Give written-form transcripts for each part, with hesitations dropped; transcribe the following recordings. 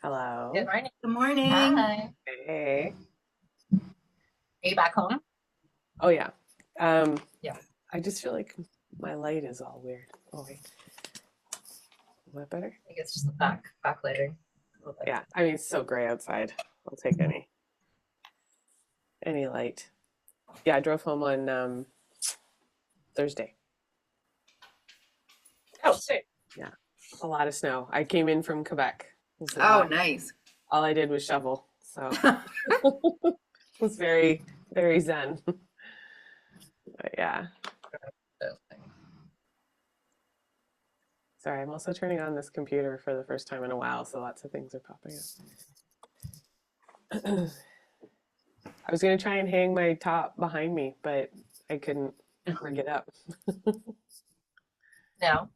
Hello. Good morning. Good morning. Hi. Hey. Are you back home? Oh yeah. Yeah. I just feel like my light is all weird. Oh wait. Is that better? I think it's just the backlighting a little bit. Yeah. I mean, it's so gray outside. I'll take any light. Yeah, I drove home on Thursday. Oh, sweet. Yeah. A lot of snow. I came in from Quebec. Oh, nice. All I did was shovel. So it was very, very zen. But yeah. Sorry, I'm also turning on this computer for the first time in a while, so lots of things are popping up. I was gonna try and hang my top behind me, but I couldn't rig it up. No.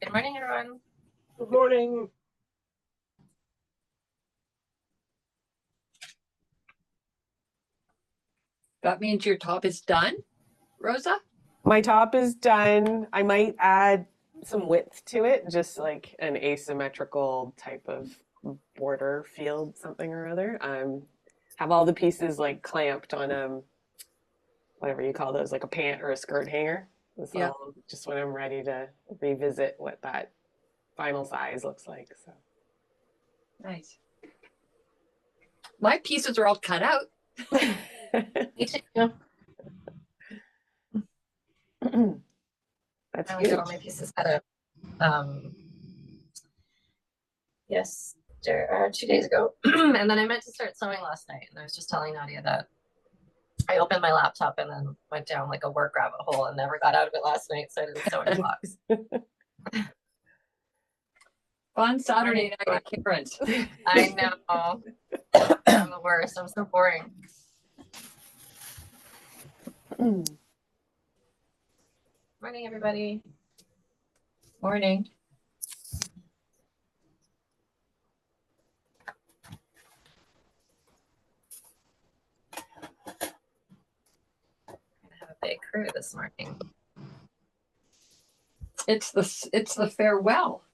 Good morning, everyone. Good morning. That means your top is done, Rosa? My top is done. I might add some width to it, just like an asymmetrical type of border field, something or other. Have all the pieces like clamped on whatever you call those, like a pant or a skirt hanger. Yeah. So just when I'm ready to revisit what that final size looks like. So Nice. My pieces are all cut out. Me too. That's I only huge. got all my pieces cut out. Yes, 2 days ago. And then I meant to start sewing last night. And I was just telling Nadia that I opened my laptop and then went down like a work rabbit hole and never got out of it last night. So I didn't sew any blocks. Fun Saturday night at Karen's. I know. I'm the worst. I'm so boring. Morning, everybody. Morning. I have a big crew this morning. It's the farewell.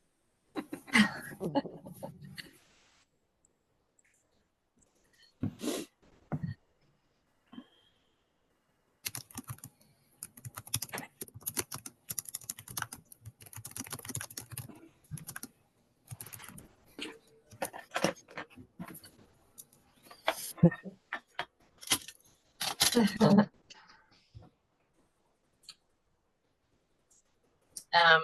um,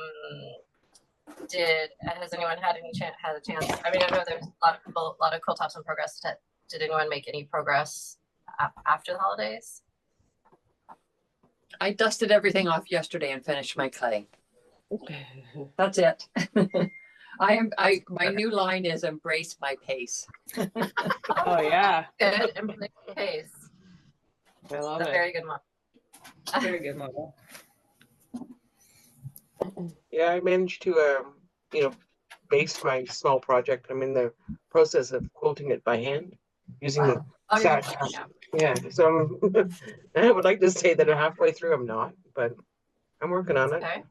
has anyone had a chance? I mean, I know there's a lot of people, a lot of quilt tops in progress. Did anyone make any progress after the holidays? I dusted everything off yesterday and finished my cutting. That's it. My new line is embrace my pace. Oh yeah. Good. Embrace the pace. I love That's a it. very good one. Very good model. Yeah, I managed to, base my small project. I'm in the process of quilting it by hand using the Oh, sat. Yeah, so I would like to say that halfway through I'm not, but I'm working on it. Okay.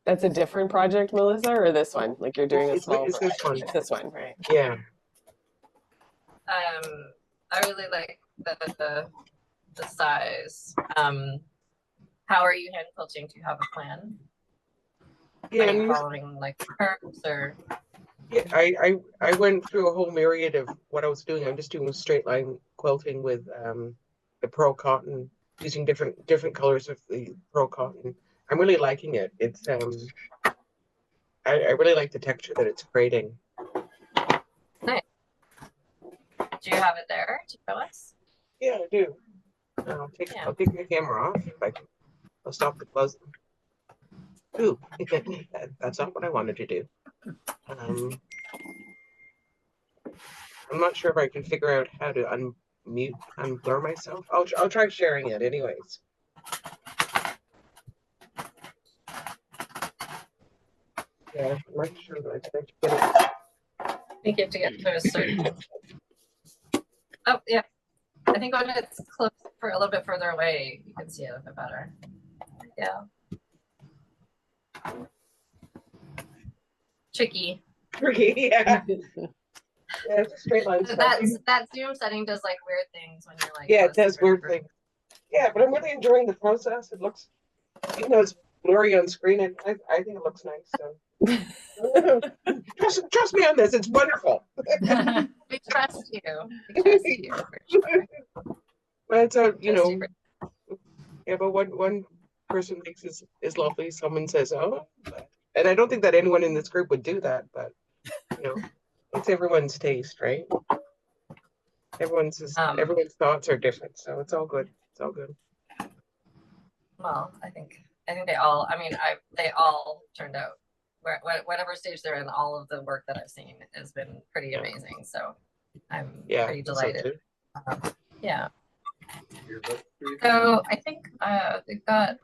That's a different project, Melissa, or this one? Like you're doing a small It's this one. It's this one, right? Yeah. I really like the size. How are you hand quilting? Do you have a plan? Yeah, Are you following like curves or? yeah, I went through a whole myriad of what I was doing. I'm just doing straight line quilting with the pearl cotton, using different colors of the pearl cotton. I'm really liking it. It's I really like the texture that it's creating. Nice. Do you have it there to show us? Yeah, I do. I'll take my camera off if I can. I'll stop the buzz. Ooh, that's not what I wanted to do. I'm not sure if I can figure out how to unblur myself. I'll try sharing it anyways. Yeah, I'm not sure that I can actually get it. I think you have to get to a certain. Oh yeah, I think when it's close for a little bit further away, you can see it a bit better. Yeah. Tricky. Yeah. Yeah, it's a straight line stuff. That Zoom setting does like weird things when you're like. Yeah, it close does to weird things. Yeah, but I'm really enjoying the process. It looks, even though it's blurry on screen, I think it looks nice. So trust me on this. It's wonderful. We trust you. We trust you for sure. But it's a, Trust you yeah, but one person thinks is lovely. Someone says, oh, and I don't think that anyone in this group would do that, but it's everyone's taste, right? Everyone's thoughts are different, so it's all good. It's all good. Well, I think they all. I mean, they all turned out. Whatever stage they're in, all of the work that I've seen has been pretty amazing. So I'm pretty delighted. Yeah. So I think we've got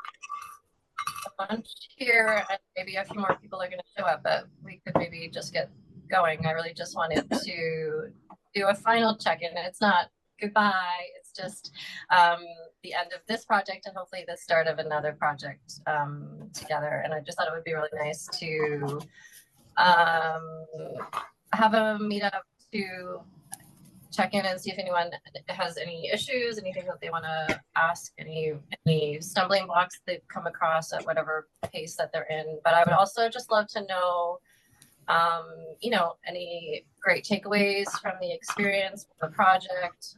a bunch here, and maybe a few more people are going to show up, but we could maybe just get going. I really just wanted to do a final check-in. It's not goodbye. It's just the end of this project and hopefully the start of another project together. And I just thought it would be really nice to have a meetup to check in and see if anyone has any issues, anything that they want to ask, any stumbling blocks they've come across at whatever pace that they're in. But I would also just love to know, any great takeaways from the experience, the project.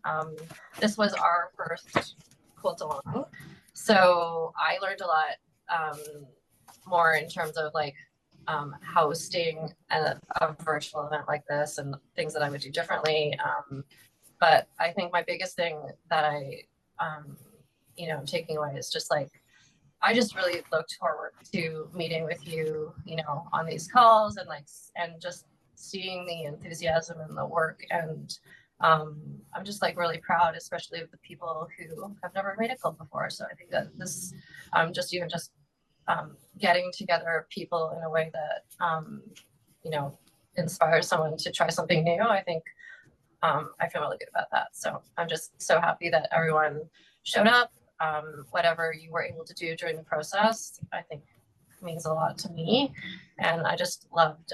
This was our first quilt along, so I learned a lot more in terms of like hosting a virtual event like this and things that I would do differently. But I think my biggest thing that I, am taking away is just like, I just really look forward to meeting with you, on these calls and just seeing the enthusiasm and the work. And I'm just like really proud, especially of the people who have never made a quilt before. So I think that this, getting together people in a way that, inspires someone to try something new. I think I feel really good about that. So I'm just so happy that everyone showed up. Whatever you were able to do during the process, I think means a lot to me. And I just loved,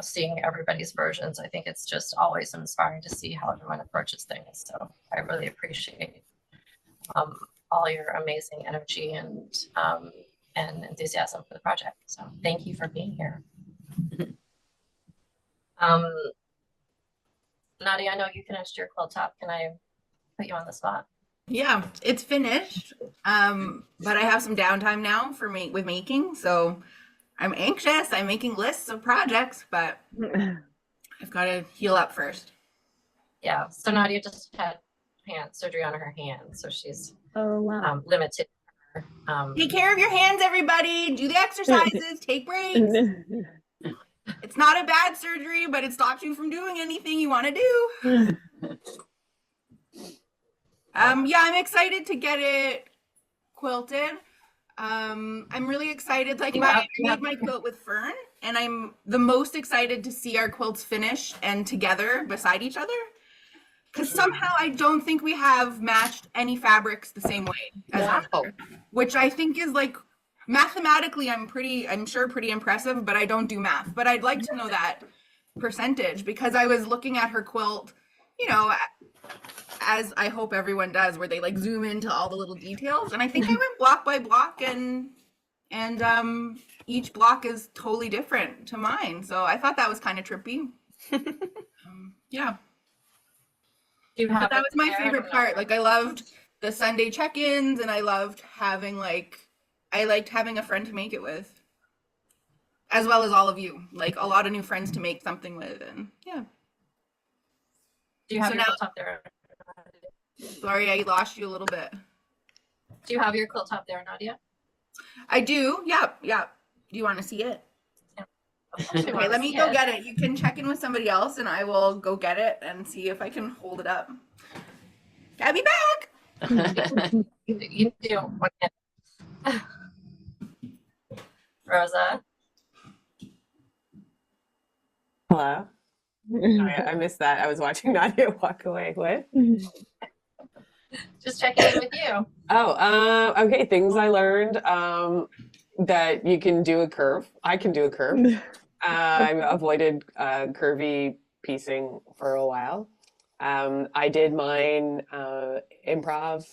seeing everybody's versions. I think it's just always inspiring to see how everyone approaches things. So I really appreciate all your amazing energy and enthusiasm for the project. So thank you for being here. Nadia, I know you finished your quilt top. Can I put you on the spot? Yeah, it's finished. But I have some downtime now with making, so I'm anxious. I'm making lists of projects, but I've got to heal up first. Yeah. So Nadia just had surgery on her hand, so she's limited. Take care of your hands, everybody. Do the exercises. Take breaks. It's not a bad surgery, but it stops you from doing anything you want to do. I'm excited to get it quilted. I'm really excited. Like I made my quilt with Fern, and I'm the most excited to see our quilts finished and together beside each other. Because somehow I don't think we have matched any fabrics the same way as her, which I think is like mathematically I'm sure pretty impressive, but I don't do math. But I'd like to know that percentage because I was looking at her quilt, as I hope everyone does, where they like zoom into all the little details. And I think I went block by block and each block is totally different to mine. So I thought that was kind of trippy. Yeah. But that was my favorite part. Like I loved the Sunday check-ins and I loved having I liked having a friend to make it with. As well as all of you. Like a lot of new friends to make something with, and yeah. Do you have your quilt top there? Sorry, I lost you a little bit. Do you have your quilt top there, Nadia? I do. Yep. Do you want to see it? Yeah. Okay, let me go get it. You can check in with somebody else and I will go get it and see if I can hold it up. I'll be back. You do. Rosa? Hello? I missed that. I was watching Nadia walk away. What? Just checking in with you. Okay. Things I learned that you can do a curve. I can do a curve. I avoided curvy piecing for a while. I did mine improv,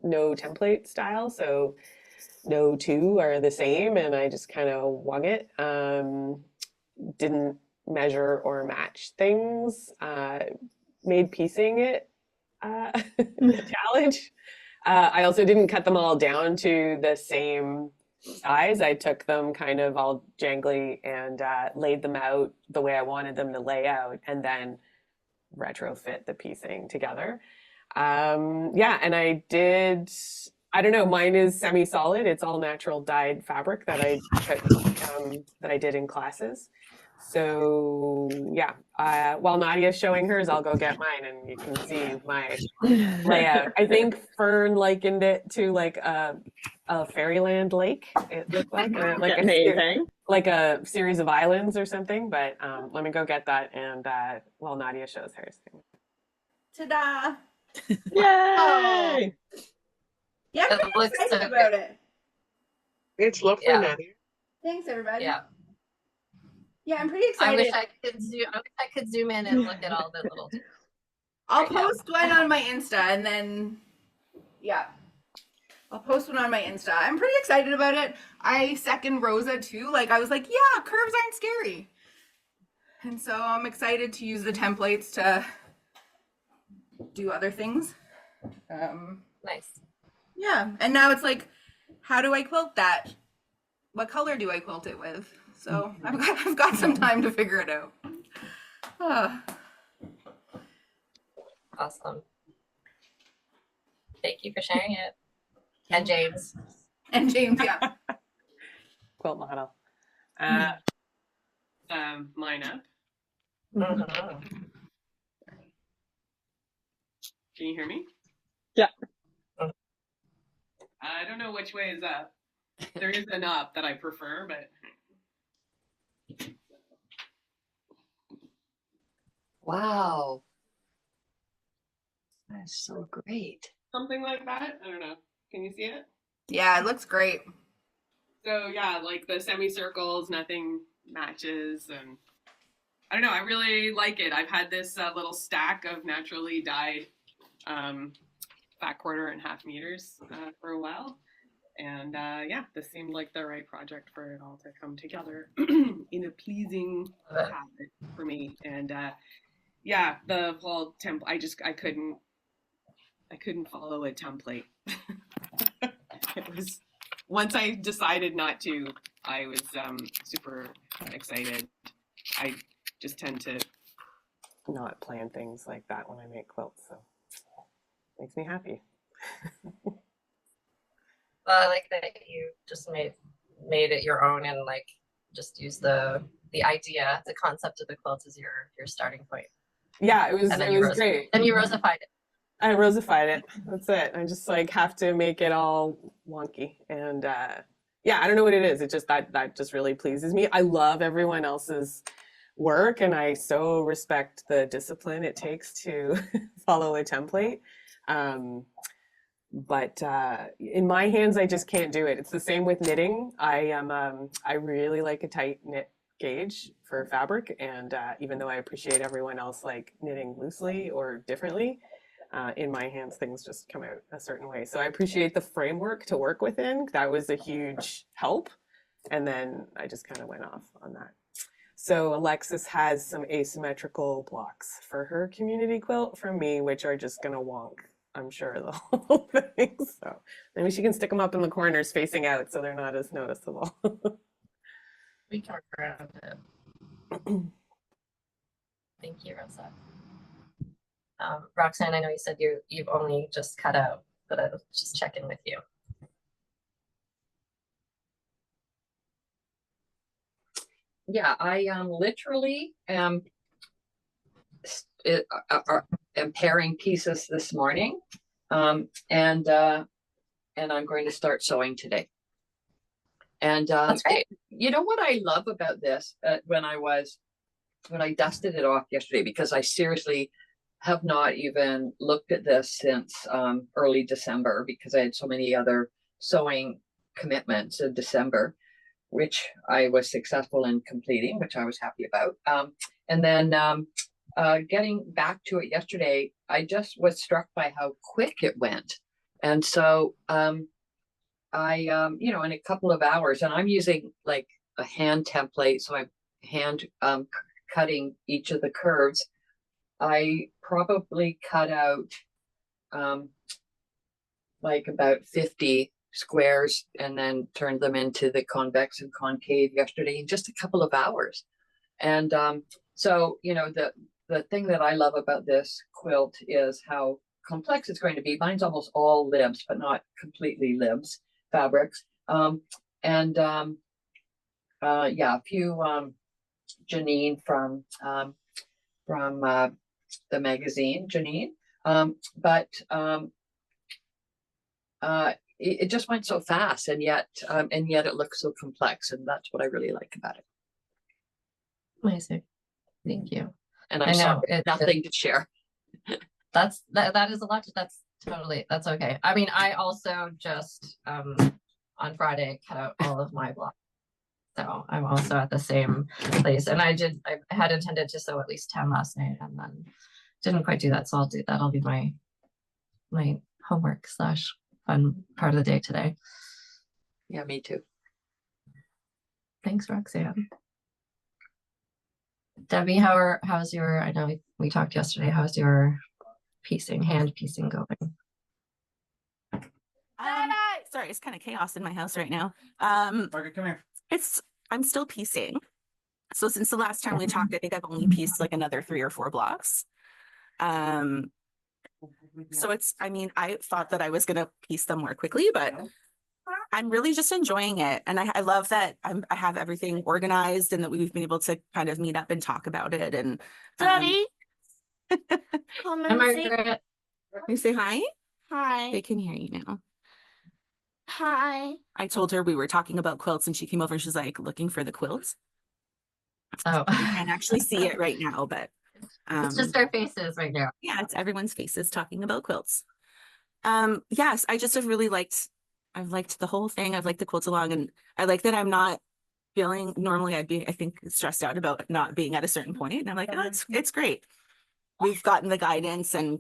no template style, so no two are the same, and I just kind of wung it. Didn't measure or match things. Made piecing it a challenge. I also didn't cut them all down to the same size. I took them kind of all jangly and laid them out the way I wanted them to lay out, and then retrofit the piecing together. Yeah, and I did. I don't know. Mine is semi-solid. It's all natural dyed fabric that I took, that I did in classes. So yeah, while Nadia's showing hers, I'll go get mine, and you can see my layout. I think Fern likened it to like a fairyland lake. It looked like Amazing. like a series of islands or something. But let me go get that, and while Nadia shows hers. Ta-da! Yay! Yeah, I'm It pretty looks excited so about it. It's lovely, Yeah. Nadia. Thanks, everybody. Yeah. Yeah, I'm pretty I excited. wish I could zoom in and look at all the little. I'll right now. post one on my Insta, and then yeah, I'll post one on my Insta. I'm pretty excited about it. I second Rosa too. Like I was like, yeah, curves aren't scary, and so I'm excited to use the templates to do other things. Nice. Yeah, and now it's like, how do I quilt that? What color do I quilt it with? So I've got some time to figure it out. Ah. Awesome. Thank you for sharing it. And James. And James, yeah. Quilt model. Line up. Mhm. Can you hear me? Yeah. I don't know which way is up. There is an up that I prefer, but Wow. That's so great. something like that. I don't know. Can you see it? Yeah, it looks great. So yeah, like the semicircles, nothing matches, and I don't know. I really like it. I've had this little stack of naturally dyed fat quarter and half meters for a while, and yeah, this seemed like the right project for it all to come together in a pleasing habit for me. And yeah, the whole template. I couldn't follow a template. It was once I decided not to, I was super excited. I just tend to not plan things like that when I make quilts, so it makes me happy. Well, I like that you just made it your own and like just use the idea, the concept of the quilt as your starting point. Yeah, it was great. And you rosified it. I rosified it. That's it. I just like have to make it all wonky. And yeah, I don't know what it is. It just that just really pleases me. I love everyone else's work, and I so respect the discipline it takes to follow a template. But in my hands, I just can't do it. It's the same with knitting. I really like a tight knit gauge for fabric, and even though I appreciate everyone else like knitting loosely or differently, in my hands, things just come out a certain way. So I appreciate the framework to work within. That was a huge help. And then I just kind of went off on that. So Alexis has some asymmetrical blocks for her community quilt from me, which are just going to wonk, I'm sure, the whole thing. So maybe she can stick them up in the corners facing out so they're not as noticeable. We can work around it. Thank you, Rosa. Roxanne, I know you said you've only just cut out, but I was just checking with you. Yeah, I literally am pairing pieces this morning, and I'm going to start sewing today. And That's great. you know what I love about this? When I dusted it off yesterday, because I seriously have not even looked at this since early December, because I had so many other sewing commitments in December, which I was successful in completing, which I was happy about. And then getting back to it yesterday, I just was struck by how quick it went. And so you know, in a couple of hours, and I'm using like a hand template, so I'm hand cutting each of the curves. I probably cut out like about 50 squares and then turned them into the convex and concave yesterday in just a couple of hours. And so, you know, the thing that I love about this quilt is how complex it's going to be. Mine's almost all libs, but not completely libs fabrics. Yeah, a few Janine from the magazine, Janine. It just went so fast, and yet it looks so complex, and that's what I really like about it. Amazing. Thank you. And I'm I know, sorry, nothing to share. that is a lot. That's okay. I mean, I also just on Friday cut out all of my blocks. So I'm also at the same place. And I had intended to sew at least 10 last night and then didn't quite do that. So I'll do that. I'll be my homework / fun part of the day today. Yeah, me too. Thanks, Roxanne. Debbie, how's your, I know we talked yesterday, how's your hand piecing going? Sorry, it's kind of chaos in my house right now. Margaret, come here. I'm still piecing. So since the last time we talked, I think I've only pieced like another 3 or 4 blocks. So I mean, I thought that I was going to piece them more quickly, but I'm really just enjoying it. And I love that I have everything organized and that we've been able to kind of meet up and talk about it. And Daddy, Hi, Margaret. you say hi? hi. They can hear you now. Hi. I told her we were talking about quilts and she came over and she's like looking for the quilts. Oh, You can't actually see it right now, but it's just our faces right now. yeah, it's everyone's faces talking about quilts. Yes, I just have really I've liked the whole thing. I've liked the quilts along, and I like that I'm not feeling, normally I'd be, I think, stressed out about not being at a certain point. And I'm like, oh, it's great. We've gotten the guidance and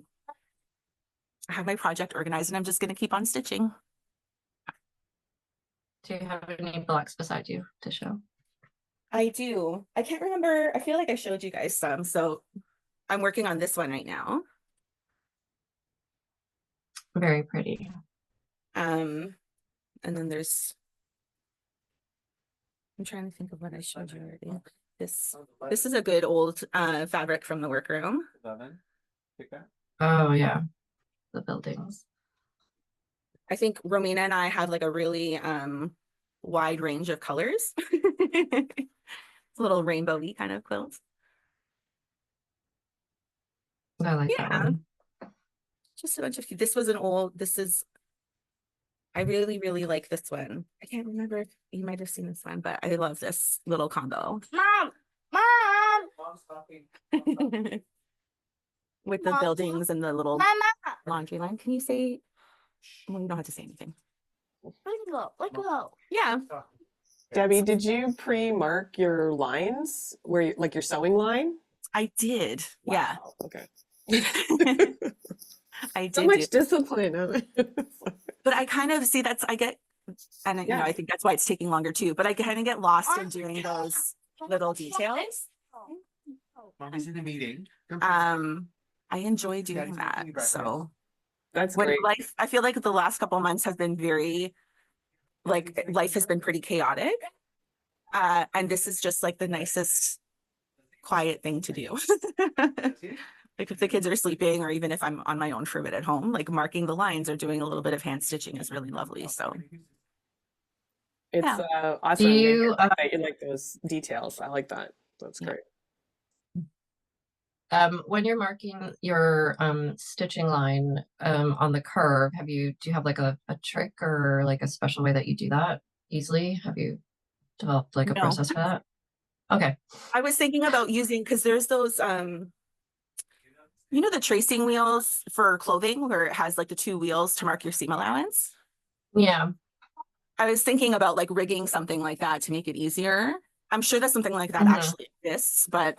I have my project organized and I'm just going to keep on stitching. Do you have any blocks beside you to show? I do. I can't remember. I feel like I showed you guys some. So I'm working on this one right now. Very pretty. And then I'm trying to think of what I showed you already. This is a good old fabric from the workroom. 11. Pick that. Oh yeah, the buildings. I think Romina and I have like a really wide range of colors. It's a little rainbowy kind of quilt. I like that one. Just a bunch of, I really, really like this one. I can't remember if you might have seen this one, but I love this little combo. Mom. Mom's talking. With the Mom. buildings and the little Mama. laundry line. Can you say, well, you don't have to say anything. Let go. Yeah. Debbie, did you pre-mark your lines like your sewing line? I did. Yeah. Wow, okay. I did. So much discipline. But I kind of see I get, and you know, I think that's why it's taking longer too, but I kind of get lost in doing those little details. Mommy's in the meeting. I enjoy doing that. So That's when great. I feel like the last couple of months have been life has been pretty chaotic. And this is just like the nicest quiet thing to do. Like if the kids are sleeping or even if I'm on my own for a bit at home, like marking the lines or doing a little bit of hand stitching is really lovely. So It's yeah. awesome. Do you You like those details. I like that. That's great. when you're marking your stitching line on the curve, do you have like a trick or like a special way that you do that easily? Have you developed like a No. process for that? Okay. I was thinking about using, because there's those you know, the tracing wheels for clothing where it has like the 2 wheels to mark your seam allowance. Yeah. I was thinking about like rigging something like that to make it easier. I'm sure that something like that Mhm. actually exists, but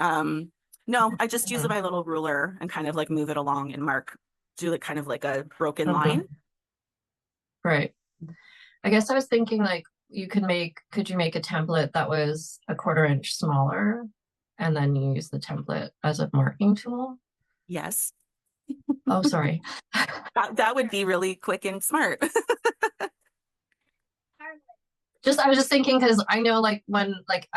No, I just use Mhm. my little ruler and kind of like move it along and mark, do like kind of like a broken Mhm. line. Right. I guess I was thinking like could you make a template that was a 1/4 inch smaller and then you use the template as a marking tool? Yes, Oh, sorry. that would be really quick and smart. I was just thinking because I know I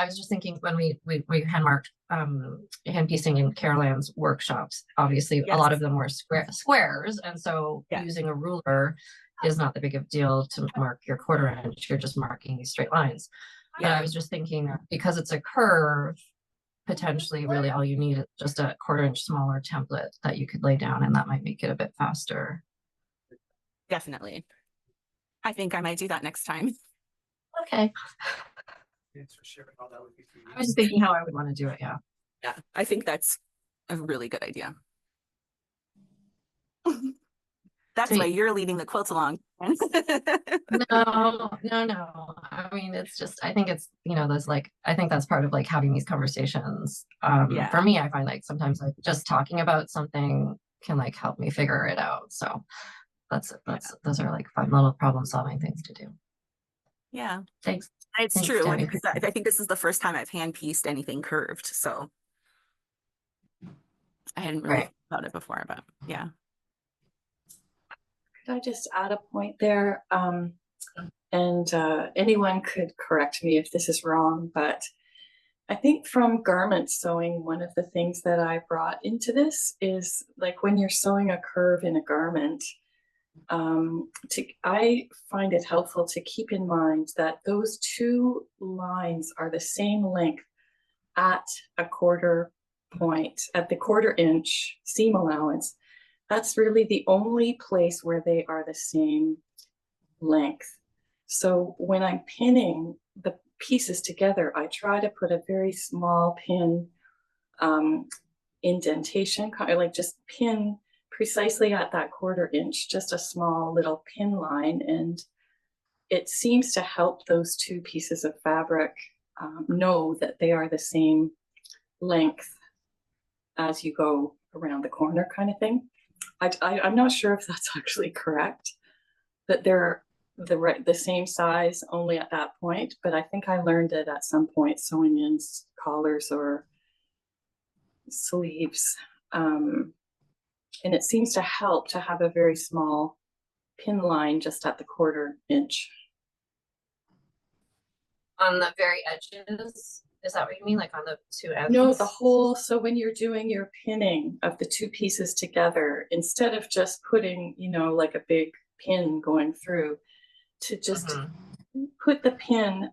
was just thinking when we hand marked hand piecing in Carol Ann's workshops, obviously a lot Yes. of them were squares, and so Yeah. using a ruler is not the big of deal to mark your 1/4 inch. You're just marking these straight lines. But I was just thinking that because it's a curve, potentially really all you need is just a 1/4 inch smaller template that you could lay down, and that might make it a bit faster. Definitely. I think I might do that next time. Okay. Thanks for sharing all that with me. I was just thinking how I would want to do it. Yeah. Yeah, I think that's a really good idea. That's why Sweet. you're leading the quilt along. No, no, no. I mean, it's just, I think it's, there's I think that's part of having these conversations. Yeah. For me, I find sometimes just talking about something can help me figure it out. So those are fun little problem solving things to do. Yeah. Thanks. It's Thanks, true. Debbie. Because I think this is the first time I've hand pieced anything curved. So I hadn't really Right. thought about it before, but yeah. Could I just add a point there? And anyone could correct me if this is wrong, but I think from garment sewing, one of the things that I brought into this is when you're sewing a curve in a garment, I find it helpful to keep in mind that those two lines are the same length at a 1/4 point, at the 1/4 inch seam allowance. That's really the only place where they are the same length. So when I'm pinning the pieces together, I try to put a very small pin indentation, just pin precisely at that 1/4 inch, just a small little pin line. And it seems to help those two pieces of fabric know that they are the same length as you go around the corner kind of thing. I'm not sure if that's actually correct, that they're the same size only at that point, but I think I learned it at some point sewing in collars or sleeves. And it seems to help to have a very small pin line just at the 1/4 inch. On the very edges, is that what you mean? On the two ends? No, the whole, so when you're doing your pinning of the two pieces together, instead of just putting, a big pin going through, to just put the pin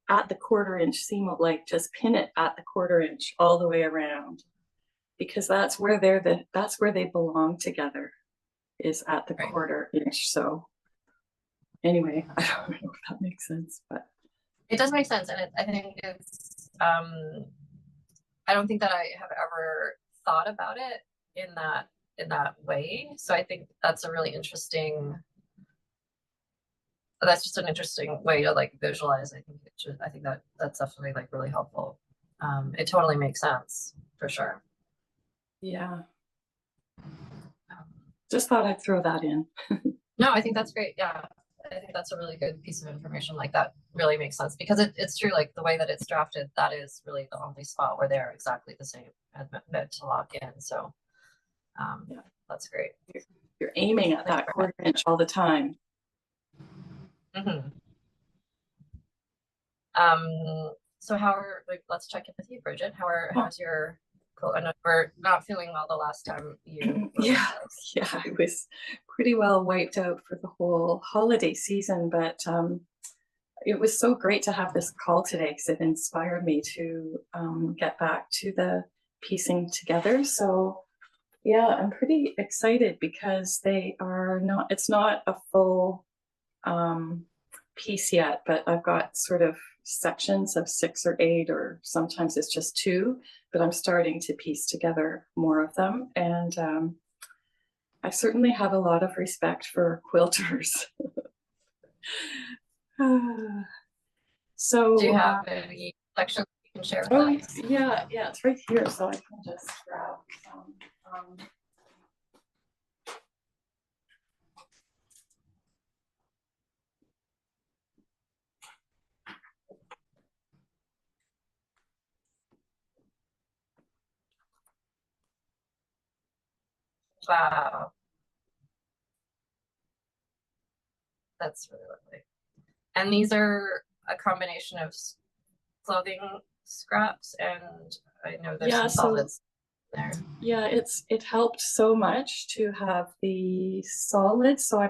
at the 1/4 inch seam, just pin it at the 1/4 inch all the way around, because that's where that's where they belong together, is at the 1/4 inch. So anyway, I don't know if that makes sense, but it does make sense, and I think it's I don't think that I have ever thought about it in that way. So I think that's a really interesting. That's just an interesting way to visualize. I think that's definitely really helpful. It totally makes sense for sure. yeah. Just thought I'd throw that in. No, I think that's great. Yeah, I think that's a really good piece of information. That really makes sense, because it's true. The way that it's drafted, that is really the only spot where they're exactly the same and meant to lock in. So, yeah, that's great. You're aiming at that 1/4 inch all the time. Mm-hmm. So let's check in with you, Bridget. How's your quilt? I know we're not feeling well the last time you yeah, I was pretty well wiped out for the whole holiday season, but it was so great to have this call today because it inspired me to get back to the piecing together. So yeah, I'm pretty excited because it's not a full piece yet, but I've got sort of sections of 6 or 8, or sometimes it's just 2, but I'm starting to piece together more of them. And I certainly have a lot of respect for quilters. So do you have any sections can share with Oh, us? yeah, it's right here, so I can just grab some. Wow, that's really lovely. And these are a combination of clothing scraps, and I know there's Yeah, some so solids there. yeah, it helped so much to have the solid. So I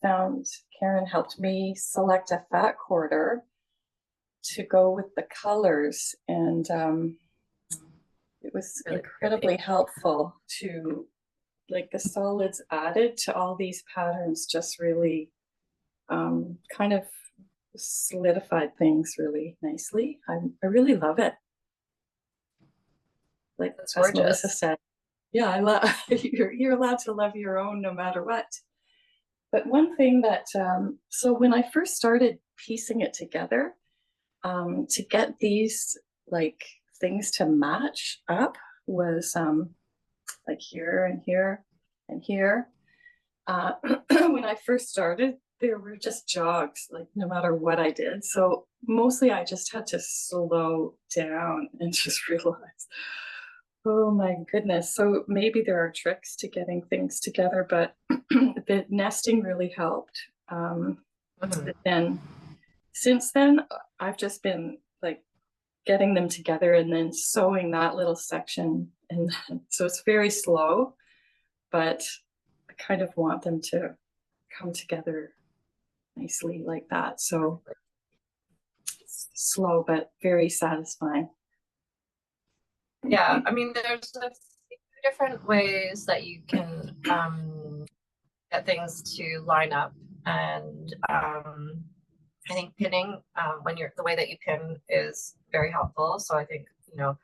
found Karen helped me select a fat quarter to go with the colors, and it was Really incredibly pretty. helpful to like the solids added to all these patterns just really kind of solidified things really nicely. I really love it. Like That's as Melissa gorgeous. said, yeah, I love you're allowed to love your own no matter what. But one thing that so when I first started piecing it together, to get these like things to match up was like here and here and here. When I first started, there were just jogs, like no matter what I did. So mostly I just had to slow down and just realize, oh my goodness. So maybe there are tricks to getting things together, but the nesting really helped. But then since then, I've just been like getting them together and then sewing that little section. And so it's very slow, but I kind of want them to come together nicely like that. So it's slow, but very satisfying. Yeah, I mean, there's a few different ways that you can get things to line up, and I think pinning when you're the way that you pin is very helpful. So I think, you know,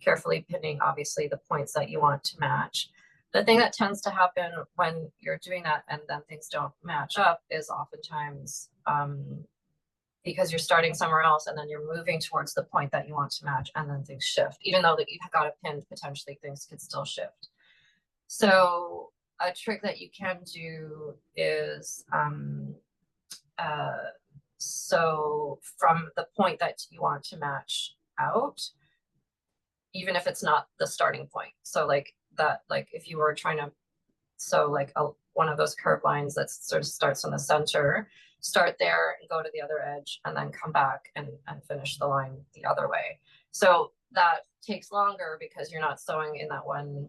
carefully pinning obviously the points that you want to match. The thing that tends to happen when you're doing that and then things don't match up is oftentimes because you're starting somewhere else and then you're moving towards the point that you want to match, and then things shift. Even though that you've got it pinned, potentially things could still shift. So a trick that you can do is so from the point that you want to match out, even if it's not the starting point. So like that, like if you were trying to sew like one of those curved lines that sort of starts in the center, start there and go to the other edge and then come back and finish the line the other way. So that takes longer because you're not sewing in that one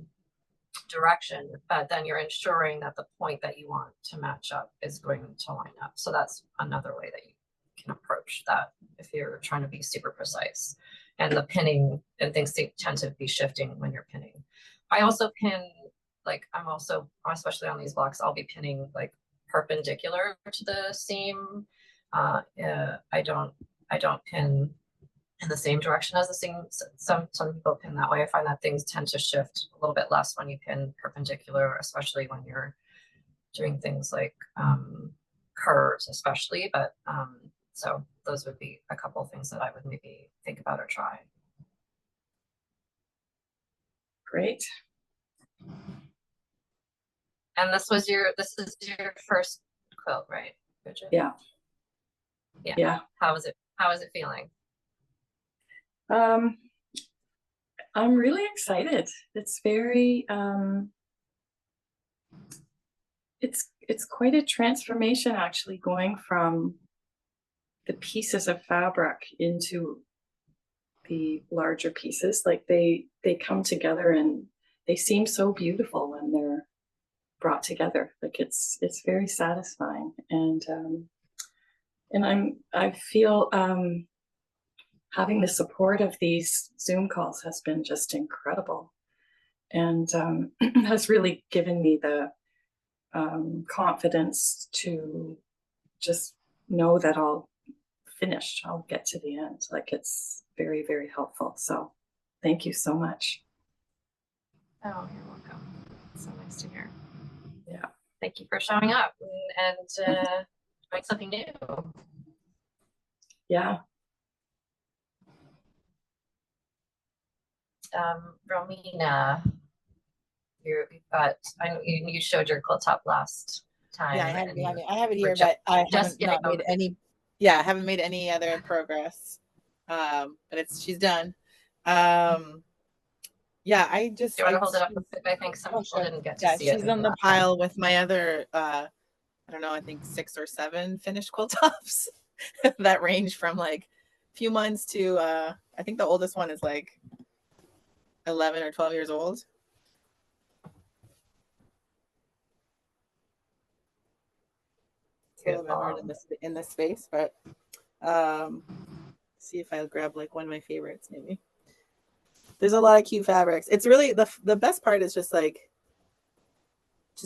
direction, but then you're ensuring that the point that you want to match up is going to line up. So that's another way that you can approach that if you're trying to be super precise. And the pinning and things tend to be shifting when you're pinning. I also pin, like I'm also, especially on these blocks, I'll be pinning like perpendicular to the seam. I don't pin in the same direction as the seam. Some people pin that way. I find that things tend to shift a little bit less when you pin perpendicular, especially when you're doing things like curves, especially. But so those would be a couple of things that I would maybe think about or try. Great. And this is your first quilt, right, Bridget? Yeah. Yeah. How is it feeling? I'm really excited. It's very it's quite a transformation actually, going from the pieces of fabric into the larger pieces. Like they come together and they seem so beautiful when they're brought together. Like it's very satisfying, and I feel having the support of these Zoom calls has been just incredible, and has really given me the confidence to just know that I'll get to the end. Like it's very, very helpful. So thank you so much. Oh, you're welcome. It's so nice to hear. Yeah. Thank you for showing up and trying something new. Yeah. Romina, you've got, I know you showed your quilt top last time. Yeah, I have, and you I have it were here, but I just haven't getting not made over. any. Yeah, I haven't made any other progress. But she's done. Yeah, I just Do you want to hold it up? I think some people sure. didn't get to Yeah, see it she's on the last time. pile with my other I don't know, I think 6 or 7 finished quilt tops that range from like a few months to I think the oldest one is like 11 or 12 years old. It's a little bit hard in this space, but see if I'll grab like one of my favorites maybe. There's a lot of cute fabrics. It's really the best part is just like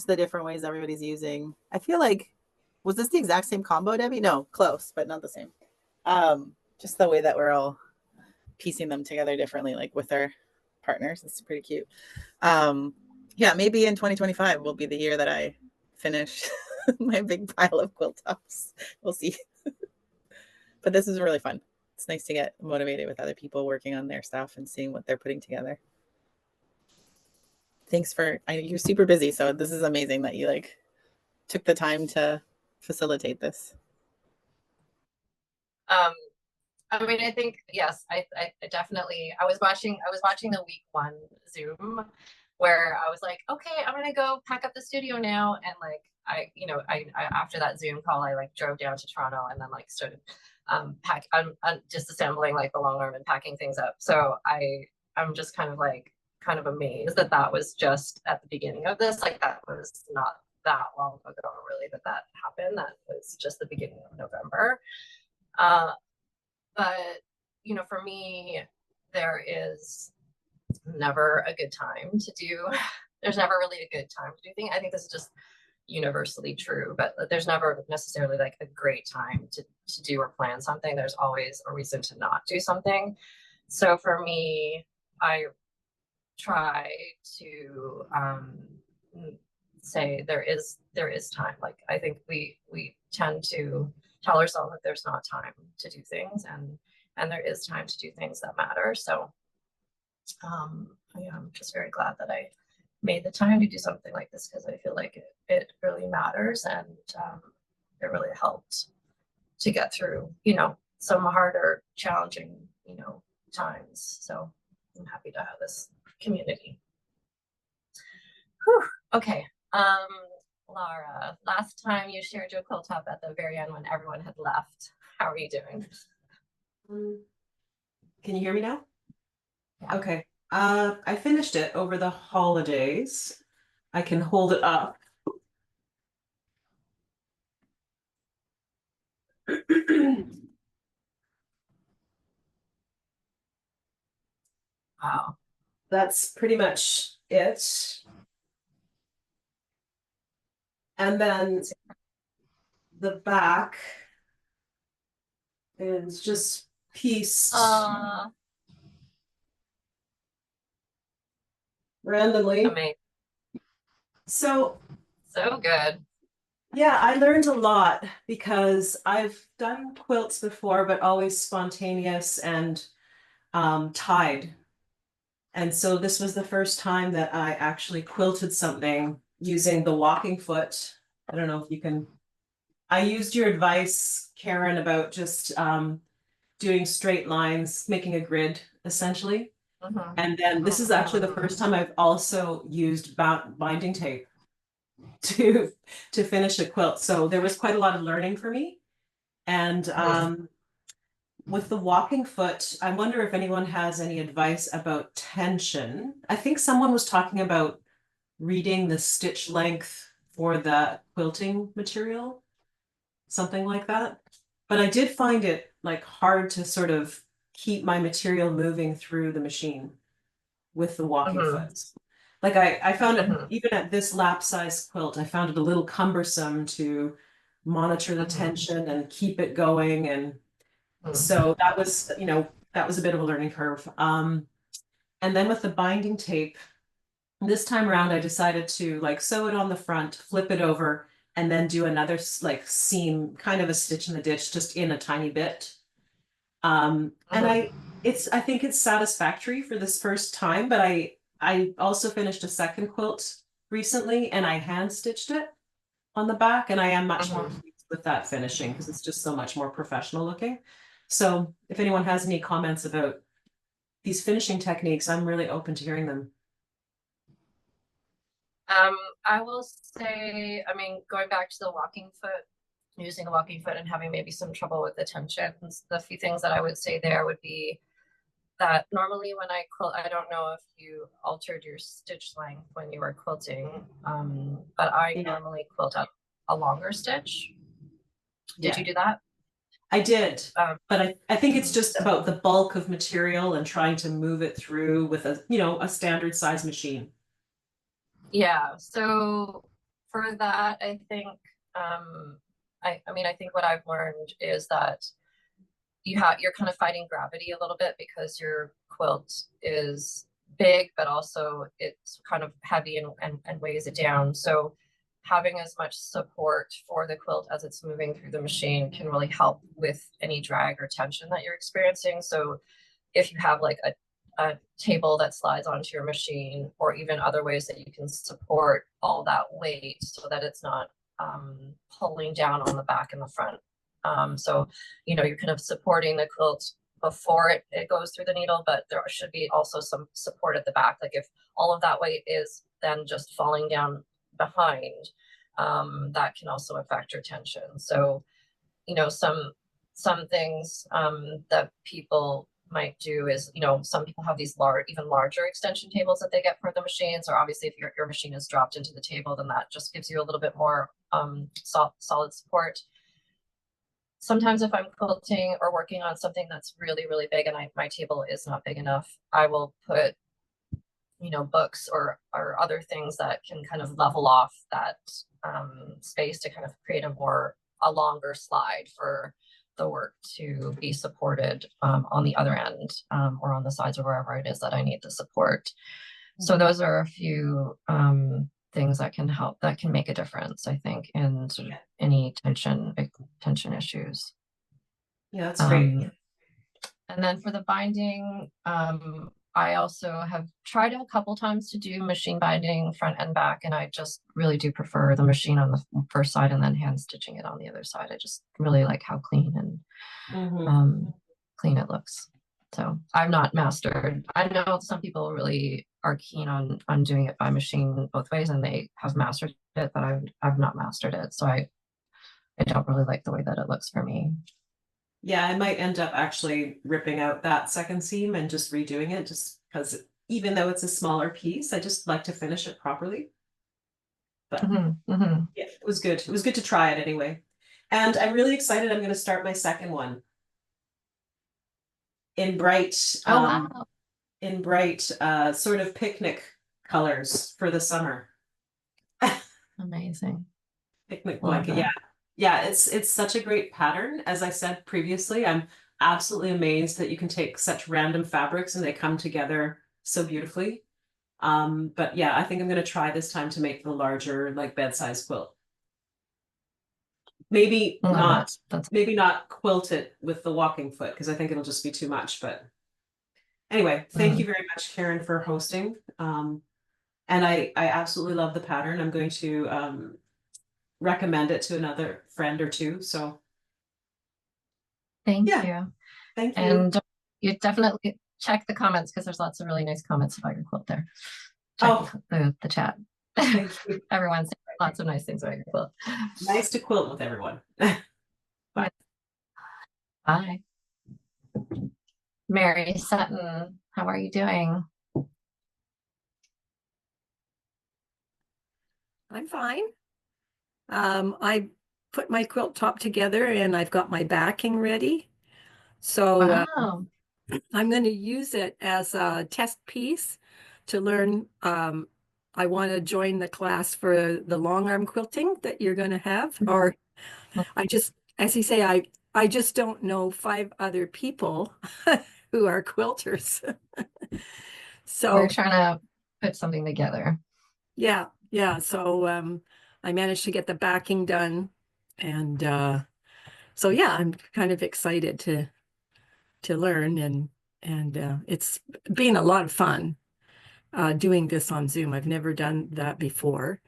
the different ways everybody's using. I feel like, was this the exact same combo, Debbie? No, close, but not the same. Just the way that we're all piecing them together differently, like with our partners. It's pretty cute. Yeah, maybe in 2025 will be the year that I finish my big pile of quilt tops. We'll see. But this is really fun. It's nice to get motivated with other people working on their stuff and seeing what they're putting together. Thanks you're super busy, so this is amazing that you like took the time to facilitate this. I mean, I think yes, I definitely. I was watching the week 1 Zoom where I was like, okay, I'm gonna go pack up the studio now, and like I after that Zoom call, I like drove down to Toronto and then like started disassembling like the long arm and packing things up. So I'm just kind of amazed that was just at the beginning of this. Like that was not that long ago, really, that happened. That was just the beginning of November. But for me, there is never a good time to do. There's never really a good time to do things. I think this is just universally true, but there's never necessarily like a great time to do or plan something. There's always a reason to not do something. So for me, I try to say there is time. Like I think we tend to tell ourselves that there's not time to do things, and there is time to do things that matter. So yeah, I'm just very glad that I made the time to do something like this, because I feel like it really matters, and it really helped to get through some harder, challenging times. So I'm happy to have this community. Whew. Okay. Lara, last time you shared your quilt top at the very end when everyone had left. How are you doing? Can you hear me now? Yeah. Okay. I finished it over the holidays. I can hold it up. Wow. That's pretty much it. And then the back is just pieced randomly. Amazing. So good. Yeah, I learned a lot because I've done quilts before, but always spontaneous and tied. And so this was the first time that I actually quilted something using the walking foot. I don't know if you can. I used your advice, Karen, about just doing straight lines, making a grid essentially. And then this is actually the first time I've also used binding tape to finish a quilt. So there was quite a lot of learning for me. And with the walking foot, I wonder if anyone has any advice about tension. I think someone was talking about reading the stitch length for the quilting material, something like that. But I did find it like hard to sort of keep my material moving through the machine with the walking foot. Like I found it, even at this lap size quilt, I found it a little cumbersome to monitor the tension and keep it going. And so that was, that was a bit of a learning curve. And then with the binding tape, this time around, I decided to like sew it on the front, flip it over, and then do another like seam, kind of a stitch in the ditch, just in a tiny bit. And I think it's satisfactory for this first time, but I also finished a second quilt recently and I hand stitched it on the back, and I am much more pleased with that finishing because it's just so much more professional looking. So if anyone has any comments about these finishing techniques, I'm really open to hearing them. I will say, I mean, going back to the walking foot, using a walking foot and having maybe some trouble with the tensions, the few things that I would say there would be that normally when I quilt, I don't know if you altered your stitch length when you were quilting, but I normally quilt out a longer stitch. Did you do that? I did, but I think it's just about the bulk of material and trying to move it through with a standard size machine. Yeah, so for that, I think I think what I've learned is that you're kind of fighting gravity a little bit because your quilt is big, but also it's kind of heavy and weighs it down. So having as much support for the quilt as it's moving through the machine can really help with any drag or tension that you're experiencing. So if you have like a table that slides onto your machine, or even other ways that you can support all that weight so that it's not pulling down on the back and the front. So, you're kind of supporting the quilt before it goes through the needle, but there should be also some support at the back. Like if all of that weight is then just falling down behind, that can also affect your tension. So, some things that people might do is, some people have these even larger extension tables that they get for the machines, or obviously if your machine is dropped into the table, then that just gives you a little bit more solid support. Sometimes if I'm quilting or working on something that's really, really big and my table is not big enough, I will put, books or other things that can kind of level off that space to kind of create a longer slide for the work to be supported on the other end or on the sides or wherever it is that I need the support. So those are a few things that can help, that can make a difference, I think, in sort of any tension issues. Yeah, that's great. And then for the binding, I also have tried a couple times to do machine binding front and back, and I just really do prefer the machine on the first side and then hand stitching it on the other side. I just really like how clean and clean it looks. So I've not mastered. I know some people really are keen on doing it by machine both ways, and they have mastered it, but I've not mastered it. So I don't really like the way that it looks for me. Yeah, I might end up actually ripping out that second seam and just redoing it, just because even though it's a smaller piece, I just like to finish it properly. But yeah, it was good. It was good to try it anyway. And I'm really excited. I'm going to start my second one in bright, sort of picnic colors for the summer. Amazing. Picnic blanket, yeah. Yeah, it's such a great pattern. As I said previously, I'm absolutely amazed that you can take such random fabrics and they come together so beautifully. But yeah, I think I'm going to try this time to make the larger, like bed-size quilt. Maybe not quilt it with the walking foot, because I think it'll just be too much. But anyway, thank you very much, Karen, for hosting. And I absolutely love the pattern. I'm going to recommend it to another friend or two. So thank you. Thank you. And you definitely check the comments, because there's lots of really nice comments about your quilt there. Check the chat. Thank you. Everyone's saying lots of nice things about your quilt. Nice to quilt with everyone. Bye. Bye. Mary Sutton, how are you doing? I'm fine. I put my quilt top together and I've got my backing ready. So I'm going to use it as a test piece to learn. I want to join the class for the long arm quilting that you're going to have. Or I just, as you say, I just don't know 5 other people who are quilters. So we're trying to put something together. Yeah. So I managed to get the backing done, and so yeah, I'm kind of excited to to learn, and it's been a lot of fun doing this on Zoom. I've never done that before.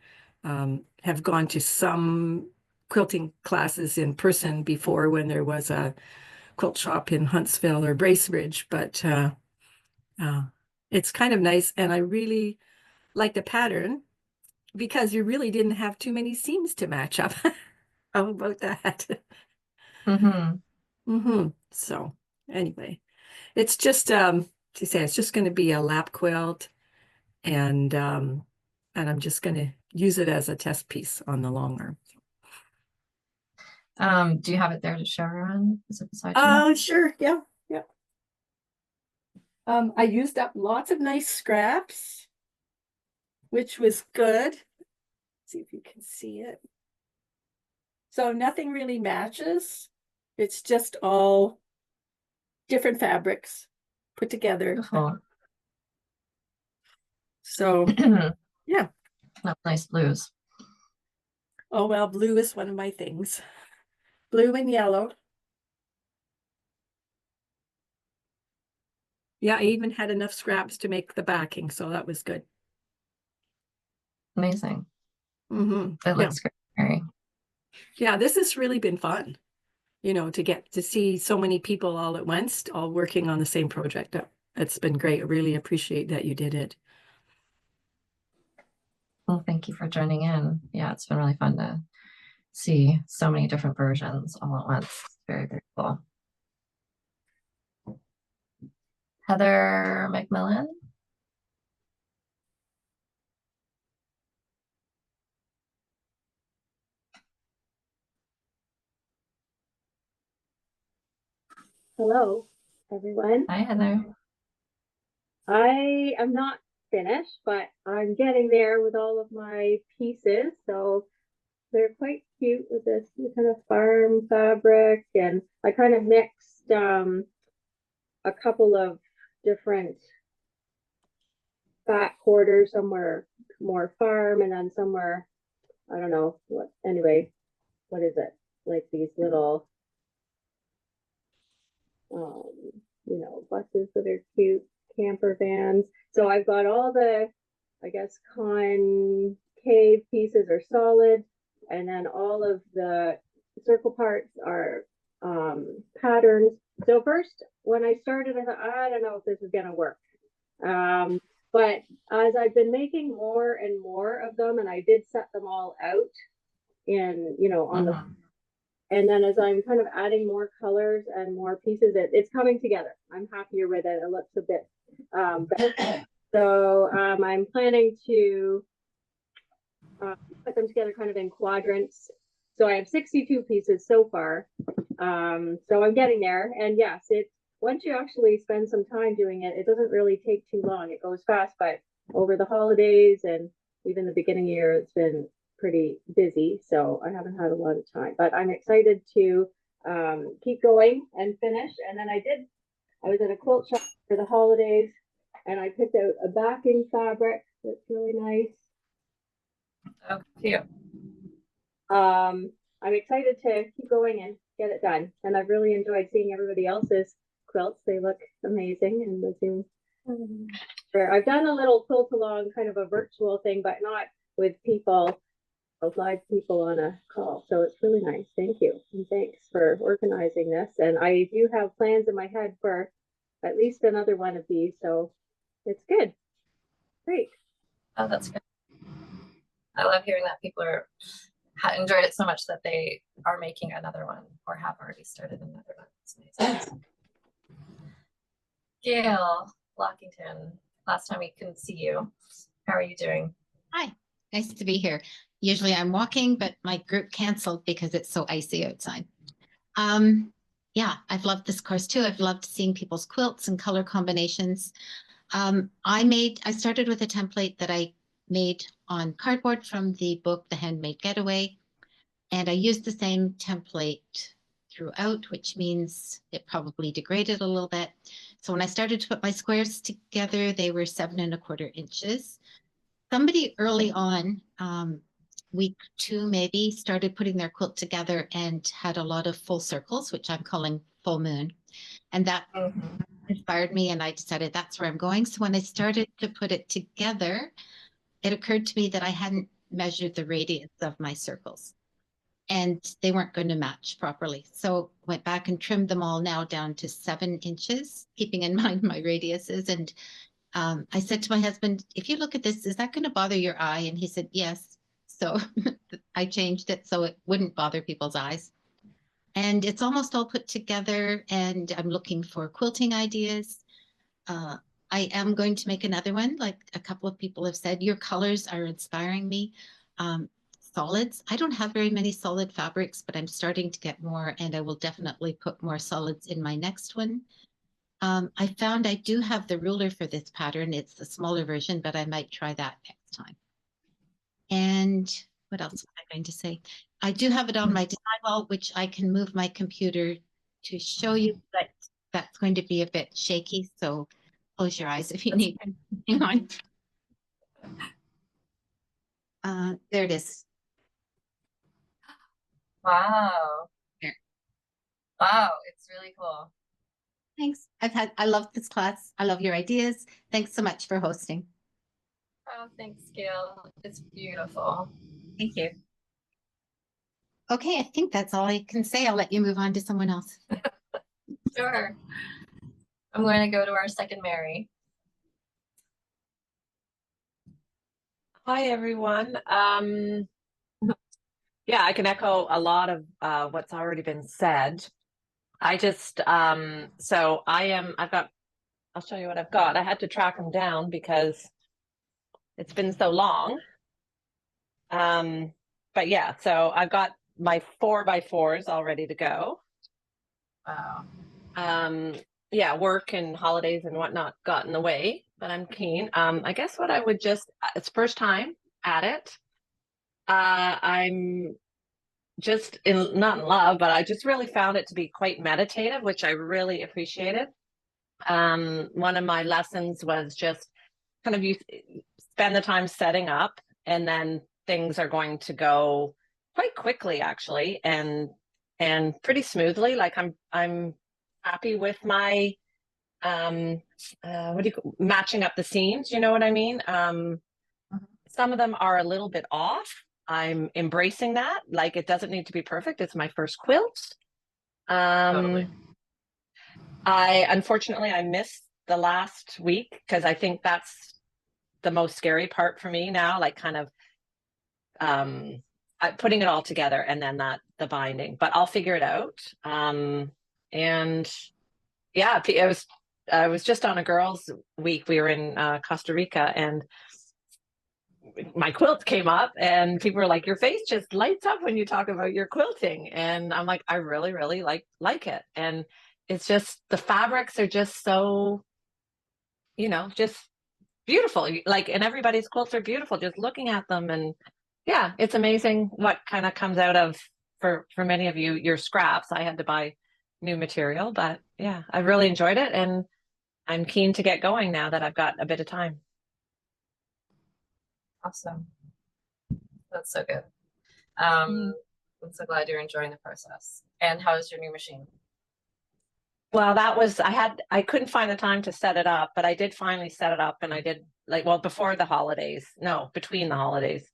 Have gone to some quilting classes in person before when there was a quilt shop in Huntsville or Bracebridge, but it's kind of nice, and I really like the pattern because you really didn't have too many seams to match up. How about that? So anyway, it's just to say it's just going to be a lap quilt, and I'm just going to use it as a test piece on the long arm. Do you have it there to show everyone? Is it beside you? Sure. Yeah. I used up lots of nice scraps, which was good. Let's see if you can see it. So nothing really matches. It's just all different fabrics put together. So yeah. Nice blues. Oh, well, blue is one of my things. Blue and yellow. Yeah, I even had enough scraps to make the backing, so that was good. Amazing. It looks great. Yeah, this has really been fun, to get to see so many people all at once, all working on the same project. It's been great. I really appreciate that you did it. Well, thank you for joining in. Yeah, it's been really fun to see so many different versions all at once. It's very, very cool. Heather McMillan. Hello, everyone. Hi, Heather. I am not finished, but I'm getting there with all of my pieces. So they're quite cute with this kind of farm fabric. And I kind of mixed a couple of different back quarters. Some were more farm and then some were, I don't know what, anyway, what is it? Like these little buses that are cute, camper vans. So I've got all the, I guess, concave pieces are solid, and then all of the circle parts are patterns. So first, when I started, I thought, I don't know if this is going to work. But as I've been making more and more of them, and I did set them all out in, on the and then as I'm kind of adding more colors and more pieces, it's coming together. I'm happier with it. It looks a bit better. So I'm planning to put them together kind of in quadrants. So I have 62 pieces so far. So I'm getting there. And yes, once you actually spend some time doing it, it doesn't really take too long. It goes fast, but over the holidays and even the beginning year, it's been pretty busy, so I haven't had a lot of time, but I'm excited to keep going and finish. And then I was at a quilt shop for the holidays and I picked out a backing fabric that's really nice. Oh, cute. I'm excited to keep going and get it done, and I've really enjoyed seeing everybody else's quilts. They look amazing in the Zoom. I've done a little quilt along, kind of a virtual thing, but not with people, live people on a call. So it's really nice. Thank you. And thanks for organizing this. And I do have plans in my head for at least another one of these. So it's good. Great. Oh, that's good. I love hearing that people enjoyed it so much that they are making another one or have already started another one. It's amazing. Gail Lockington, last time we couldn't see you. How are you doing? Hi, nice to be here. Usually I'm walking, but my group canceled because it's so icy outside. Yeah, I've loved this course too. I've loved seeing people's quilts and color combinations. I started with a template that I made on cardboard from the book, The Handmade Getaway. And I used the same template throughout, which means it probably degraded a little bit. So when I started to put my squares together, they were 7¼ inches. Somebody early on, week 2 maybe, started putting their quilt together and had a lot of full circles, which I'm calling full moon. And that inspired me, and I decided that's where I'm going. So when I started to put it together, it occurred to me that I hadn't measured the radius of my circles, and they weren't going to match properly. So went back and trimmed them all now down to 7 inches, keeping in mind my radiuses. And I said to my husband, if you look at this, is that going to bother your eye? And he said, yes. So I changed it so it wouldn't bother people's eyes. And it's almost all put together, and I'm looking for quilting ideas. I am going to make another one. Like a couple of people have said, your colors are inspiring me. Solids. I don't have very many solid fabrics, but I'm starting to get more, and I will definitely put more solids in my next one. I found I do have the ruler for this pattern. It's the smaller version, but I might try that next time. And what else was I going to say? I do have it on my design wall, which I can move my computer to show you, but that's going to be a bit shaky. So close your eyes if you need. Hang on. There it is. Wow. Here. Wow, it's really cool. Thanks. I love this class. I love your ideas. Thanks so much for hosting. Oh, thanks, Gail. It's beautiful. Thank you. Okay, I think that's all I can say. I'll let you move on to someone else. Sure. I'm going to go to our second Mary. Hi, everyone. Yeah, I can echo a lot of what's already been said. I just, I'll show you what I've got. I had to track them down because it's been so long. But yeah, so I've got my 4x4s all ready to go. Wow. Yeah, work and holidays and whatnot got in the way, but I'm keen. I guess what I would it's first time at it. I'm just not in love, but I just really found it to be quite meditative, which I really appreciated. One of my lessons was just kind of you spend the time setting up, and then things are going to go quite quickly, actually, and pretty smoothly. Like I'm happy with my matching up the seams, you know what I mean? Some of them are a little bit off. I'm embracing that. Like, it doesn't need to be perfect. It's my first quilt. Totally. Unfortunately I missed the last week because I think that's the most scary part for me now, like kind of putting it all together and then the binding, but I'll figure it out. And yeah, I was just on a girls' week. We were in Costa Rica, and my quilt came up, and people were like, "Your face just lights up when you talk about your quilting." And I'm like, I really, really like it. And it's just the fabrics are just so, just beautiful. Like, and everybody's quilts are beautiful. Just looking at them, and yeah, it's amazing what kind of comes out of for many of you your scraps. I had to buy new material, but yeah, I really enjoyed it, and I'm keen to get going now that I've got a bit of time. Awesome. That's so good. I'm so glad you're enjoying the process. And how's your new machine? Well, I couldn't find the time to set it up, but I did finally set it up, and I did before the holidays, no, between the holidays.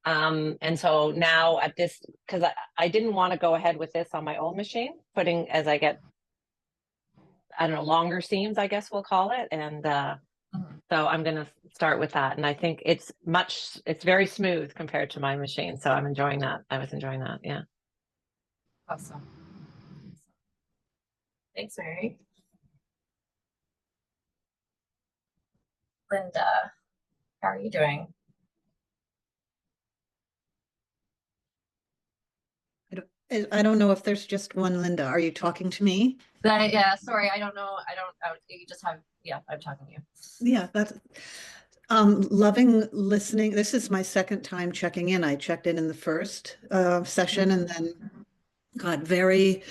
And so now at this, because I didn't want to go ahead with this on my old machine, putting as I get, I don't know, longer seams, I guess we'll call it. And so I'm going to start with that. And I think it's very smooth compared to my machine. So I'm enjoying that. I was enjoying that. Yeah. Awesome. Thanks, Mary. Linda, how are you doing? I don't know if there's just one Linda. Are you talking to me? Yeah, sorry, I don't know. You just have, yeah, I'm talking to you. Yeah, that's loving listening. This is my second time checking in. I checked in the first session, and then got very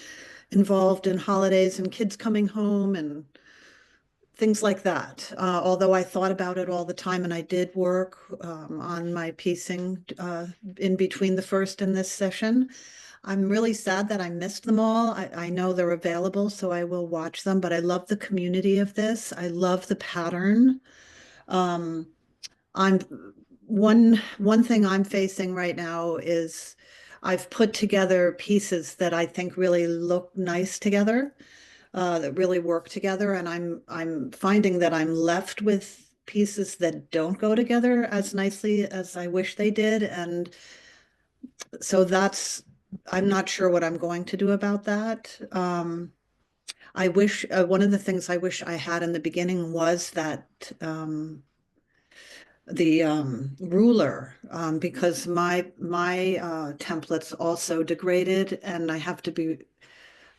involved in holidays and kids coming home and things like that. Although I thought about it all the time, and I did work on my piecing in between the first and this session. I'm really sad that I missed them all. I know they're available, so I will watch them, but I love the community of this. I love the pattern. Um, I'm one thing I'm facing right now is I've put together pieces that I think really look nice together, that really work together, and I'm finding that I'm left with pieces that don't go together as nicely as I wish they did, and so I'm not sure what I'm going to do about that. I wish one of the things I wish I had in the beginning was that the ruler, because my templates also degraded, and I have to be,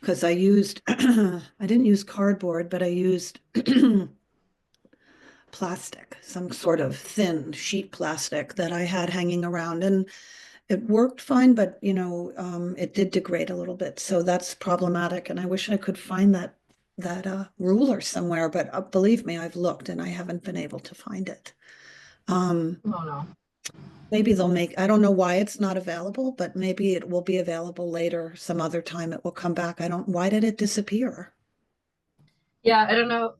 because I used I didn't use cardboard, but I used plastic, some sort of thin sheet plastic that I had hanging around, and it worked fine, but it did degrade a little bit, so that's problematic. And I wish I could find that ruler somewhere, but believe me, I've looked and I haven't been able to find it. Oh no. Maybe they'll make, I don't know why it's not available, but maybe it will be available later, some other time it will come back. Why did it disappear? Yeah, I don't know.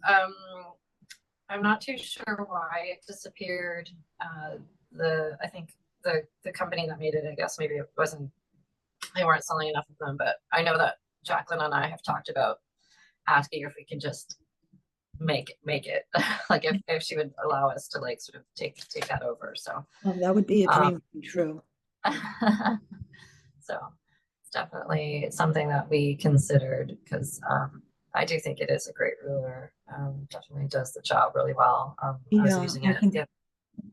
I'm not too sure why it disappeared. I think the company that made it, I guess maybe it wasn't, they weren't selling enough of them, but I know that Jacqueline and I have talked about asking if we can just make it like if she would allow us to like sort of take that over. So that would be a dream come true. So it's definitely something that we considered, because I do think it is a great ruler. Definitely does the job really well. I was using it. Yeah,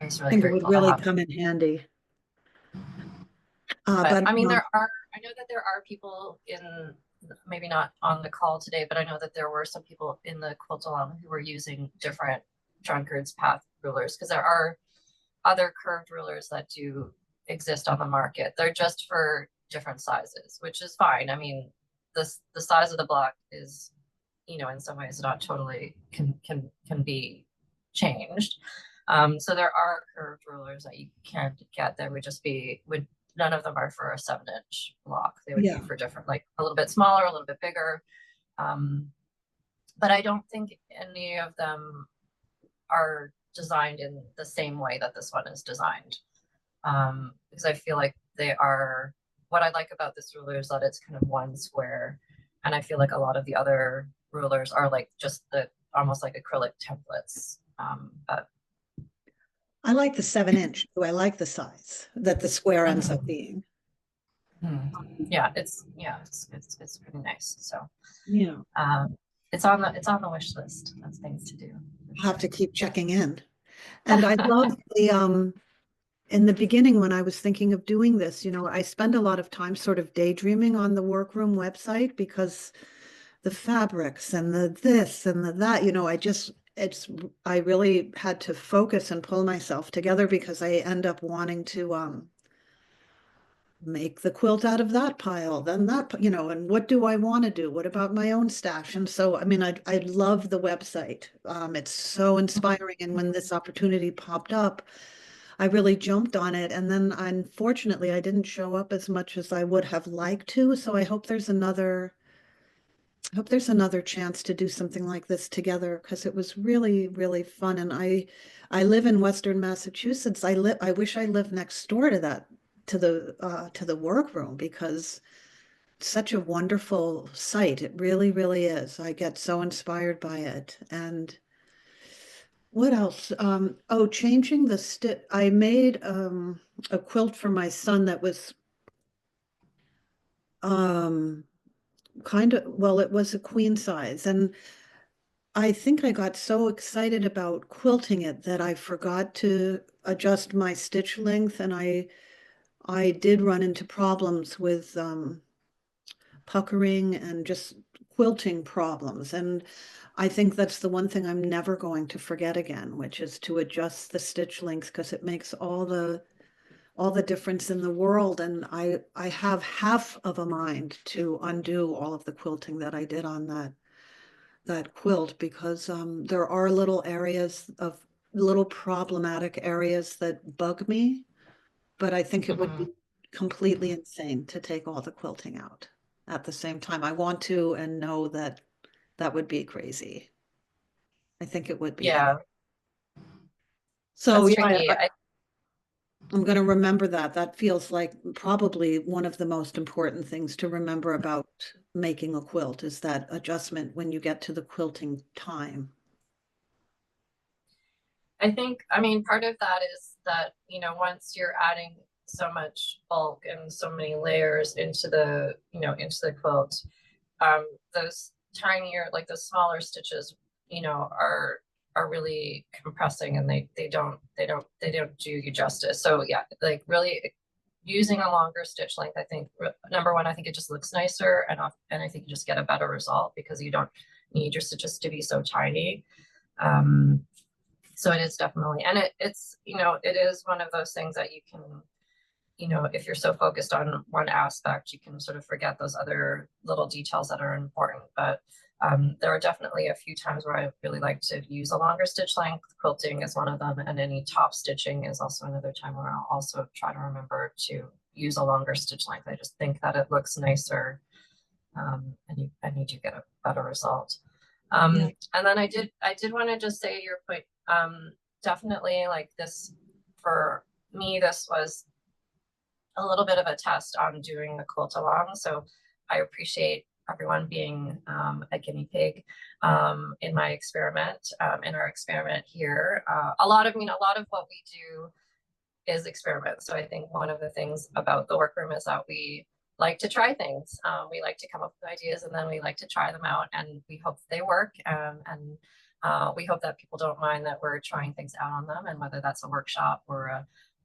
I was I really think it would grateful to really have it. come in handy. But I mean, I know that there are people in, maybe not on the call today, but I know that there were some people in the Quilt Along who were using different Drunkard's Path rulers, because there are other curved rulers that do exist on the market. They're just for different sizes, which is fine. I mean, the size of the block is, in some ways not totally can be changed. So there are curved rulers that you can get. There would none of them are for a 7-inch block. They would be for different, like a little bit smaller, a little bit bigger. But I don't think any of them are designed in the same way that this one is designed. Because I feel like what I like about this ruler is that it's kind of one square, and I feel like a lot of the other rulers are like just almost like acrylic templates. But I like the 7-inch. I like the size that the square ends up being. Yeah, it's pretty nice. So yeah, it's on the wish list of things to do. I'll have to keep checking in. And I love in the beginning when I was thinking of doing this, I spend a lot of time sort of daydreaming on the workroom website, because the fabrics and the this and the that, I really had to focus and pull myself together, because I end up wanting to make the quilt out of that pile, then that, and what do I want to do? What about my own stash? And so, I mean, I love the website. It's so inspiring. And when this opportunity popped up, I really jumped on it. And then unfortunately, I didn't show up as much as I would have liked to. So I hope there's another chance to do something like this together, because it was really, really fun. And I live in Western Massachusetts. I wish I lived next door to that, to the workroom, because it's such a wonderful site. It really, really is. I get so inspired by it. And what else? Changing the stitch. I made a quilt for my son that was it was a queen size, and I think I got so excited about quilting it that I forgot to adjust my stitch length, and I did run into problems with puckering and just quilting problems. And I think that's the one thing I'm never going to forget again, which is to adjust the stitch length, because it makes all the difference in the world. And I have half of a mind to undo all of the quilting that I did on that quilt, because there are little problematic areas that bug me, but I think it would be completely insane to take all the quilting out at the same time. I want to and know that that would be crazy. I think it would be. Yeah. So That's yeah, tricky. I'm going to remember that. That feels like probably one of the most important things to remember about making a quilt is that adjustment when you get to the quilting time. I think, I mean, part of that is that, you know, once you're adding so much bulk and so many layers into the, you know, into the quilt, those tinier, like the smaller stitches, you know, are really compressing, and they don't do you justice. So yeah, like really using a longer stitch length, I think number one, I think it just looks nicer, and I think you just get a better result because you don't need your stitches to be so tiny. So it is definitely, and it's, you know, it is one of those things that you can, you know, if you're so focused on one aspect, you can sort of forget those other little details that are important. But there are definitely a few times where I really like to use a longer stitch length. Quilting is one of them, and any top stitching is also another time where I'll also try to remember to use a longer stitch length. I just think that it looks nicer, and you do get a better result. And then I did want to just say your point. Definitely, like this, for me, this was a little bit of a test on doing the quilt along. So I appreciate everyone being a guinea pig in my experiment, in our experiment here. A lot of what we do is experiment. So I think one of the things about the workroom is that we like to try things. We like to come up with ideas, and then we like to try them out, and we hope they work. And we hope that people don't mind that we're trying things out on them, and whether that's a workshop or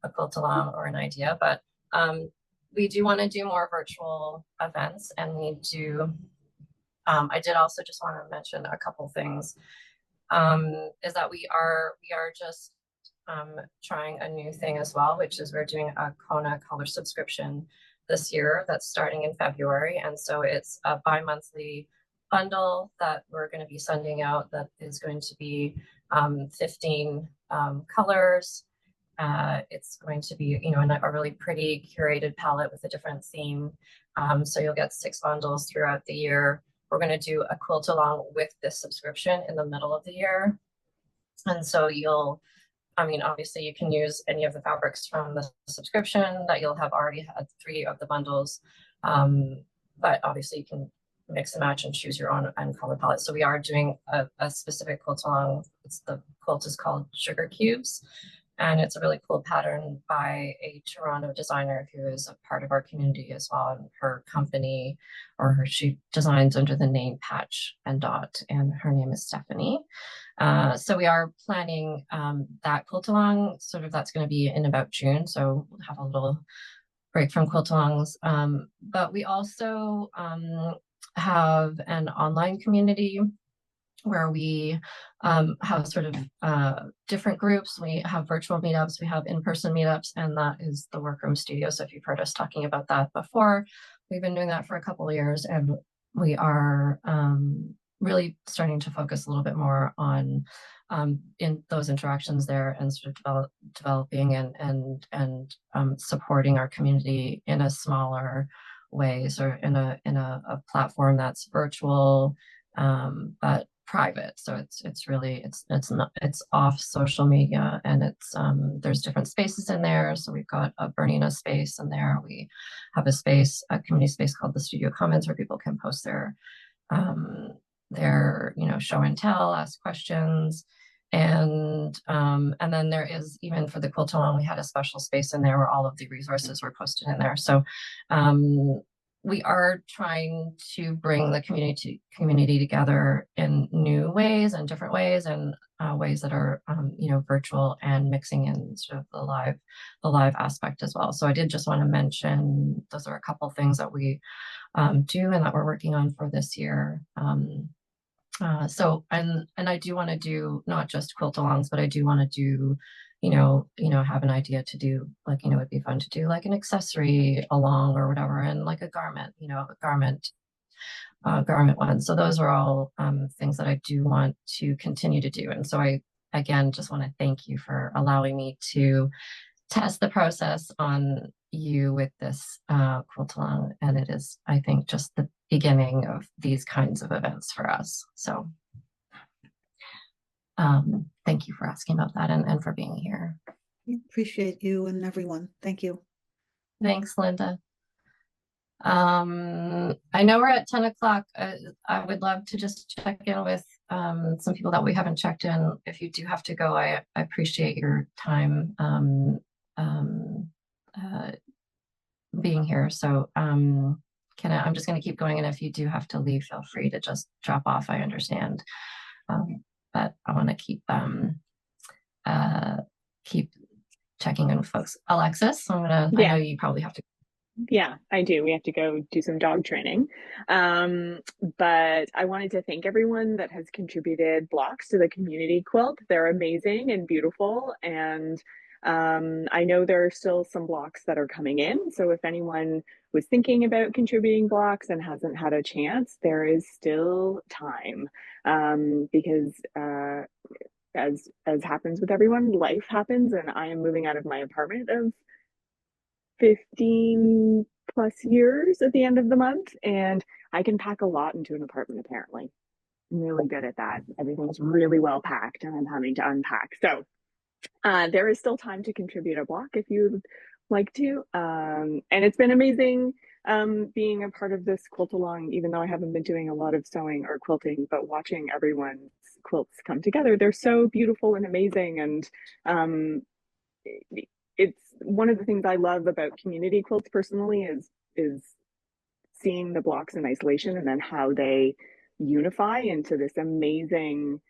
a quilt along or an idea. But we do want to do more virtual events, and we do. I did also just want to mention a couple things. Is that we are just trying a new thing as well, which is we're doing a Kona color subscription this year that's starting in February. And so it's a bi-monthly bundle that we're going to be sending out that is going to be 15 colors. It's going to be, you know, a really pretty curated palette with a different theme. So you'll get 6 bundles throughout the year. We're going to do a quilt along with this subscription in the middle of the year. And so I mean, obviously you can use any of the fabrics from the subscription that you'll have already had 3 of the bundles. But obviously you can mix and match and choose your own color palette. So we are doing a specific quilt along. The quilt is called Sugar Cubes. And it's a really cool pattern by a Toronto designer who is a part of our community as well. And her company, she designs under the name Patch and Dot, and her name is Stephanie. So we are planning that quilt along, sort of that's going to be in about June. So we'll have a little break from quilt alongs. But we also have an online community where we have sort of different groups. We have virtual meetups, we have in-person meetups, and that is the Workroom Studio. So if you've heard us talking about that before, we've been doing that for a couple of years, and we are really starting to focus a little bit more on in those interactions there, and sort of developing and supporting our community in a smaller ways, or in a platform that's virtual but private. So it's off social media, and it's there's different spaces in there. So we've got a Bernina space in there. We have a community space called the Studio Commons, where people can post their show and tell, ask questions. And then there is, even for the quilt along, we had a special space in there where all of the resources were posted in there. So we are trying to bring the community together in new ways and different ways, and ways that are virtual, and mixing in sort of the live aspect as well. So I did just want to mention those are a couple things that we do and that we're working on for this year. So I do want to do not just quilt alongs, but I do want to do have an idea to do, like, it'd be fun to do like an accessory along or whatever, and like a garment one. So those are all things that I do want to continue to do. And so I, again, just want to thank you for allowing me to test the process on you with this quilt along, and it is, I think, just the beginning of these kinds of events for us. So thank you for asking about that and for being here. Appreciate you and everyone. Thank you. Thanks, Linda. I know we're at 10 o'clock. I would love to just check in with some people that we haven't checked in. If you do have to go, I appreciate your time being here. So I'm just going to keep going. And if you do have to leave, feel free to just drop off. I understand. But I want to keep checking in with folks. Alexis, I know you probably have to. Yeah, I do. We have to go do some dog training. But I wanted to thank everyone that has contributed blocks to the community quilt. They're amazing and beautiful. And I know there are still some blocks that are coming in. So if anyone was thinking about contributing blocks and hasn't had a chance, there is still time. Because as happens with everyone, life happens, and I am moving out of my apartment of 15 plus years at the end of the month, and I can pack a lot into an apartment apparently. I'm really good at that. Everything's really well packed and I'm having to unpack. So there is still time to contribute a block if you'd like to. And it's been amazing being a part of this quilt along, even though I haven't been doing a lot of sewing or quilting, but watching everyone's quilts come together. They're so beautiful and amazing. And it's one of the things I love about community quilts personally is seeing the blocks in isolation and then how they unify into this amazing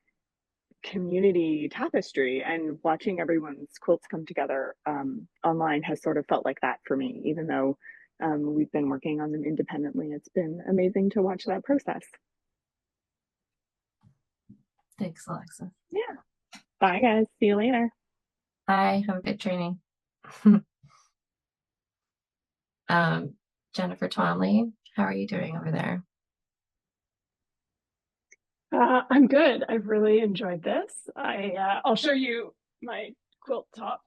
community tapestry, and watching everyone's quilts come together online has sort of felt like that for me, even though we've been working on them independently. It's been amazing to watch that process. Thanks, Alexa. Yeah. Bye guys. See you later. Bye. Have a good training. Jennifer Twomley, how are you doing over there? I'm good. I've really enjoyed this. I'll show you my quilt top.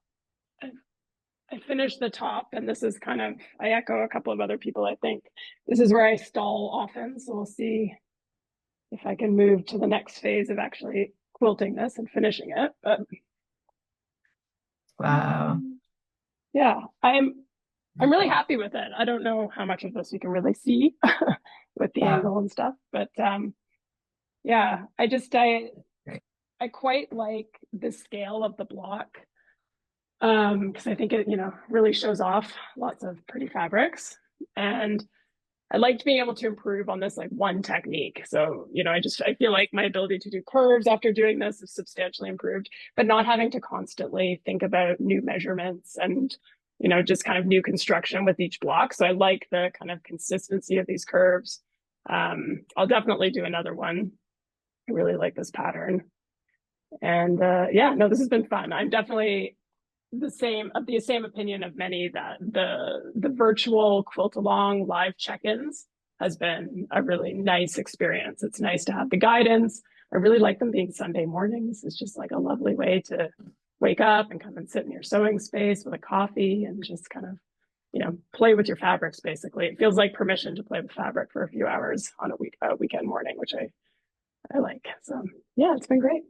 I finished the top, and this is kind of, I echo a couple of other people, I think. This is where I stall often, so we'll see if I can move to the next phase of actually quilting this and finishing it. But wow. Yeah, I'm really happy with it. I don't know how much of this you can really see with the angle and stuff, but yeah, I quite like the scale of the block, because I think it, really shows off lots of pretty fabrics. And I liked being able to improve on this like one technique. So, I feel like my ability to do curves after doing this is substantially improved, but not having to constantly think about new measurements and, just kind of new construction with each block. So I like the kind of consistency of these curves. I'll definitely do another one. I really like this pattern. And yeah, no, this has been fun. I'm definitely the same opinion of many that the virtual quilt along live check-ins has been a really nice experience. It's nice to have the guidance. I really like them being Sunday mornings. It's just like a lovely way to wake up and come and sit in your sewing space with a coffee and just kind of, play with your fabrics. Basically, it feels like permission to play with fabric for a few hours on a weekend morning, which I like. So yeah, it's been great.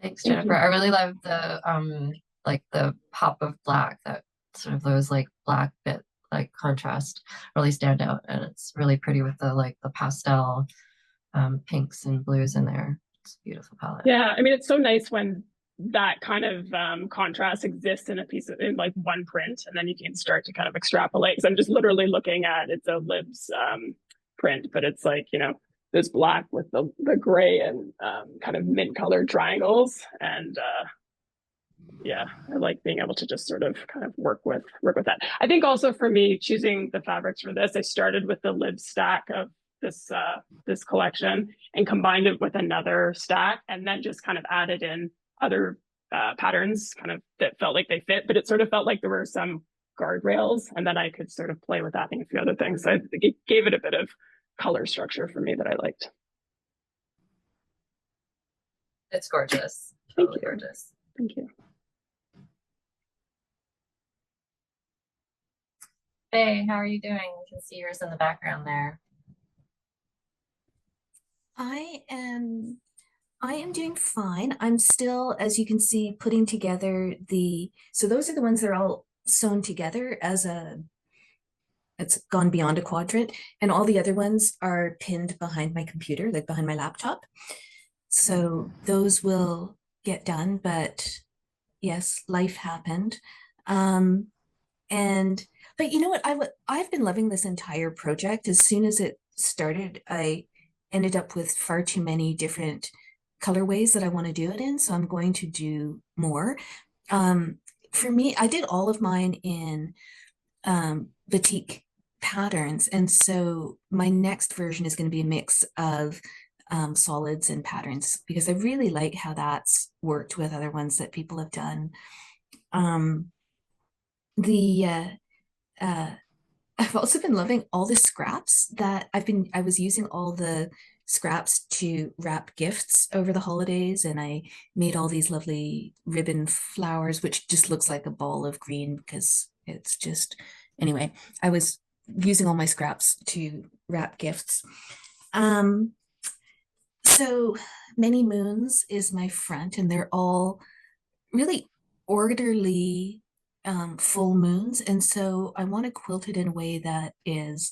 Thanks, Jennifer. I really love the like the pop of black, that sort of those like black bit like contrast really stand out, and it's really pretty with the pastel pinks and blues in there. It's a beautiful palette. Yeah, I mean, it's so nice when that kind of contrast exists in in like one print, and then you can start to kind of extrapolate. Because I'm just literally looking at, it's a Libs print, but it's like, this black with the gray and kind of mint colored triangles. And yeah, I like being able to just sort of kind of work with that. I think also for me, choosing the fabrics for this, I started with the Libs stack of this collection and combined it with another stack, and then just kind of added in other patterns kind of that felt like they fit, but it sort of felt like there were some guardrails, and then I could sort of play with adding a few other things. So it gave it a bit of color structure for me that I liked. It's gorgeous. Totally gorgeous. Thank you. Faye, how are you doing? You can see yours in the background there. I am doing fine. I'm still, as you can see, putting together so those are the ones that are all sewn together it's gone beyond a quadrant, and all the other ones are pinned behind my computer, like behind my laptop. So those will get done, but yes, life happened. Um, but you know what? I've been loving this entire project. As soon as it started, I ended up with far too many different colorways that I want to do it in. So I'm going to do more. For me, I did all of mine in batik patterns. And so my next version is going to be a mix of solids and patterns because I really like how that's worked with other ones that people have done. The I've also been loving all the scraps that I was using all the scraps to wrap gifts over the holidays, and I made all these lovely ribbon flowers, which just looks like a ball of green because it's just, anyway, I was using all my scraps to wrap gifts. So Many Moons is my front, and they're all really orderly full moons. And so I want to quilt it in a way that is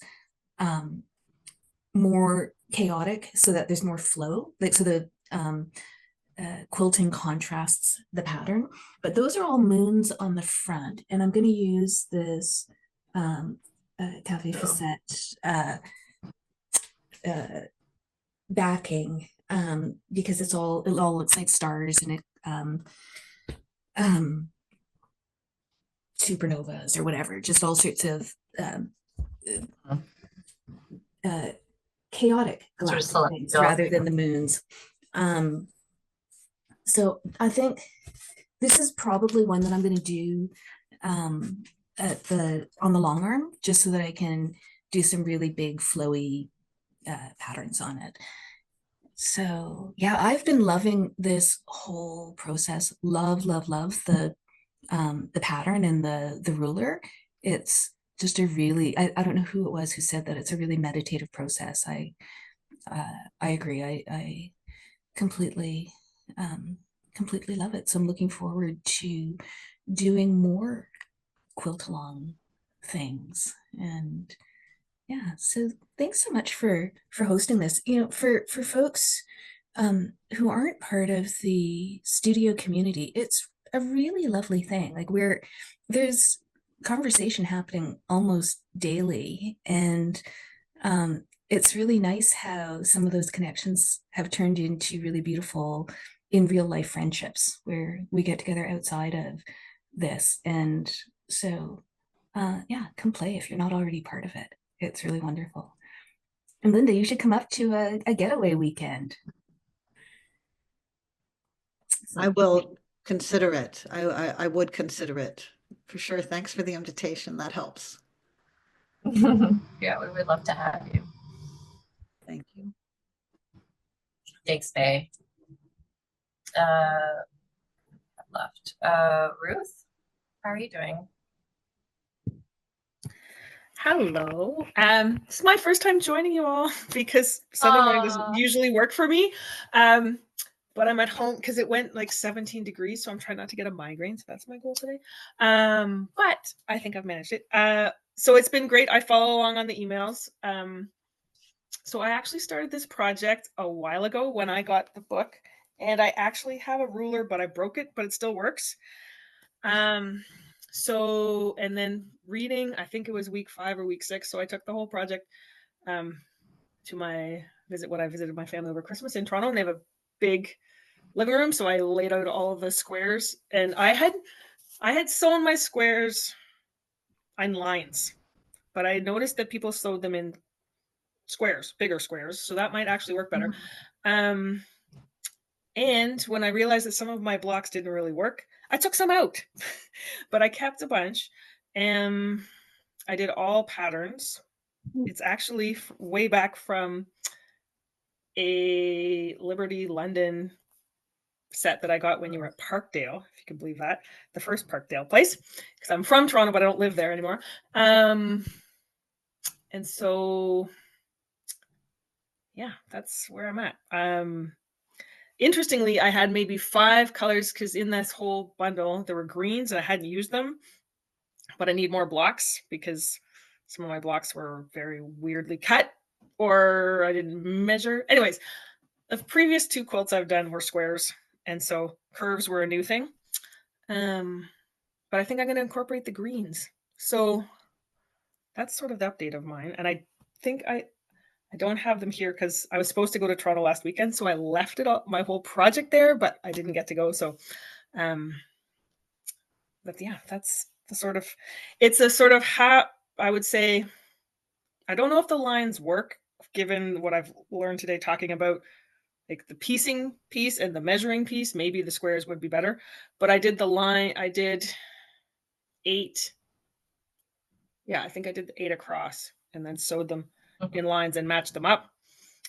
more chaotic so that there's more flow. Like so the quilting contrasts the pattern. But those are all moons on the front. And I'm going to use this Cafe Facette backing because it all looks like stars and it supernovas or whatever, just all sorts of chaotic galactic things rather than the moons. So I think this is probably one that I'm going to do on the long arm, just so that I can do some really big flowy patterns on it. So yeah, I've been loving this whole process. Love the pattern and the ruler. It's just a really, I don't know who it was who said that it's a really meditative process. I agree. I completely completely love it. So I'm looking forward to doing more quilt along things. And yeah, so thanks so much for hosting this. You know, for folks who aren't part of the studio community, it's a really lovely thing. Like there's conversation happening almost daily, and it's really nice how some of those connections have turned into really beautiful in real life friendships where we get together outside of this. And so yeah, come play if you're not already part of it. It's really wonderful. And Linda, you should come up to a getaway weekend. I will consider it. I would consider it for sure. Thanks for the invitation. That helps. Yeah, we would love to have you. Thank you. Thanks, Faye. Left. Ruth, how are you doing? Hello. This is my first time joining you all because Sunday morning doesn't usually work for me. But I'm at home because it went like 17 degrees, so I'm trying not to get a migraine. So that's my goal today. But I think I've managed it. So it's been great. I follow along on the emails. So I actually started this project a while ago when I got the book, and I actually have a ruler, but I broke it, but it still works. So, and then reading, I think it was week 5 or week 6. So I took the whole project to my visit when I visited my family over Christmas in Toronto, and they have a big living room. So I laid out all of the squares, and I had sewn my squares on lines, but I noticed that people sewed them in squares, bigger squares. So that might actually work better. And when I realized that some of my blocks didn't really work, I took some out, but I kept a bunch. And I did all patterns. It's actually way back from a Liberty London set that I got when you were at Parkdale, if you can believe that, the first Parkdale place, because I'm from Toronto, but I don't live there anymore. And so, yeah, that's where I'm at. Interestingly, I had maybe 5 colors because in this whole bundle, there were greens and I hadn't used them, but I need more blocks because some of my blocks were very weirdly cut or I didn't measure. Anyways, the previous 2 quilts I've done were squares, and so curves were a new thing. But I think I'm going to incorporate the greens. So that's sort of the update of mine. And I think I don't have them here because I was supposed to go to Toronto last weekend, so I left it all, my whole project there, but I didn't get to go. So, but yeah, that's the sort of, it's a sort of how I would say, I don't know if the lines work given what I've learned today talking about like the piecing piece and the measuring piece. Maybe the squares would be better, but I did the line, I did 8. Yeah, I think I did 8 across and then sewed them in lines and matched them up.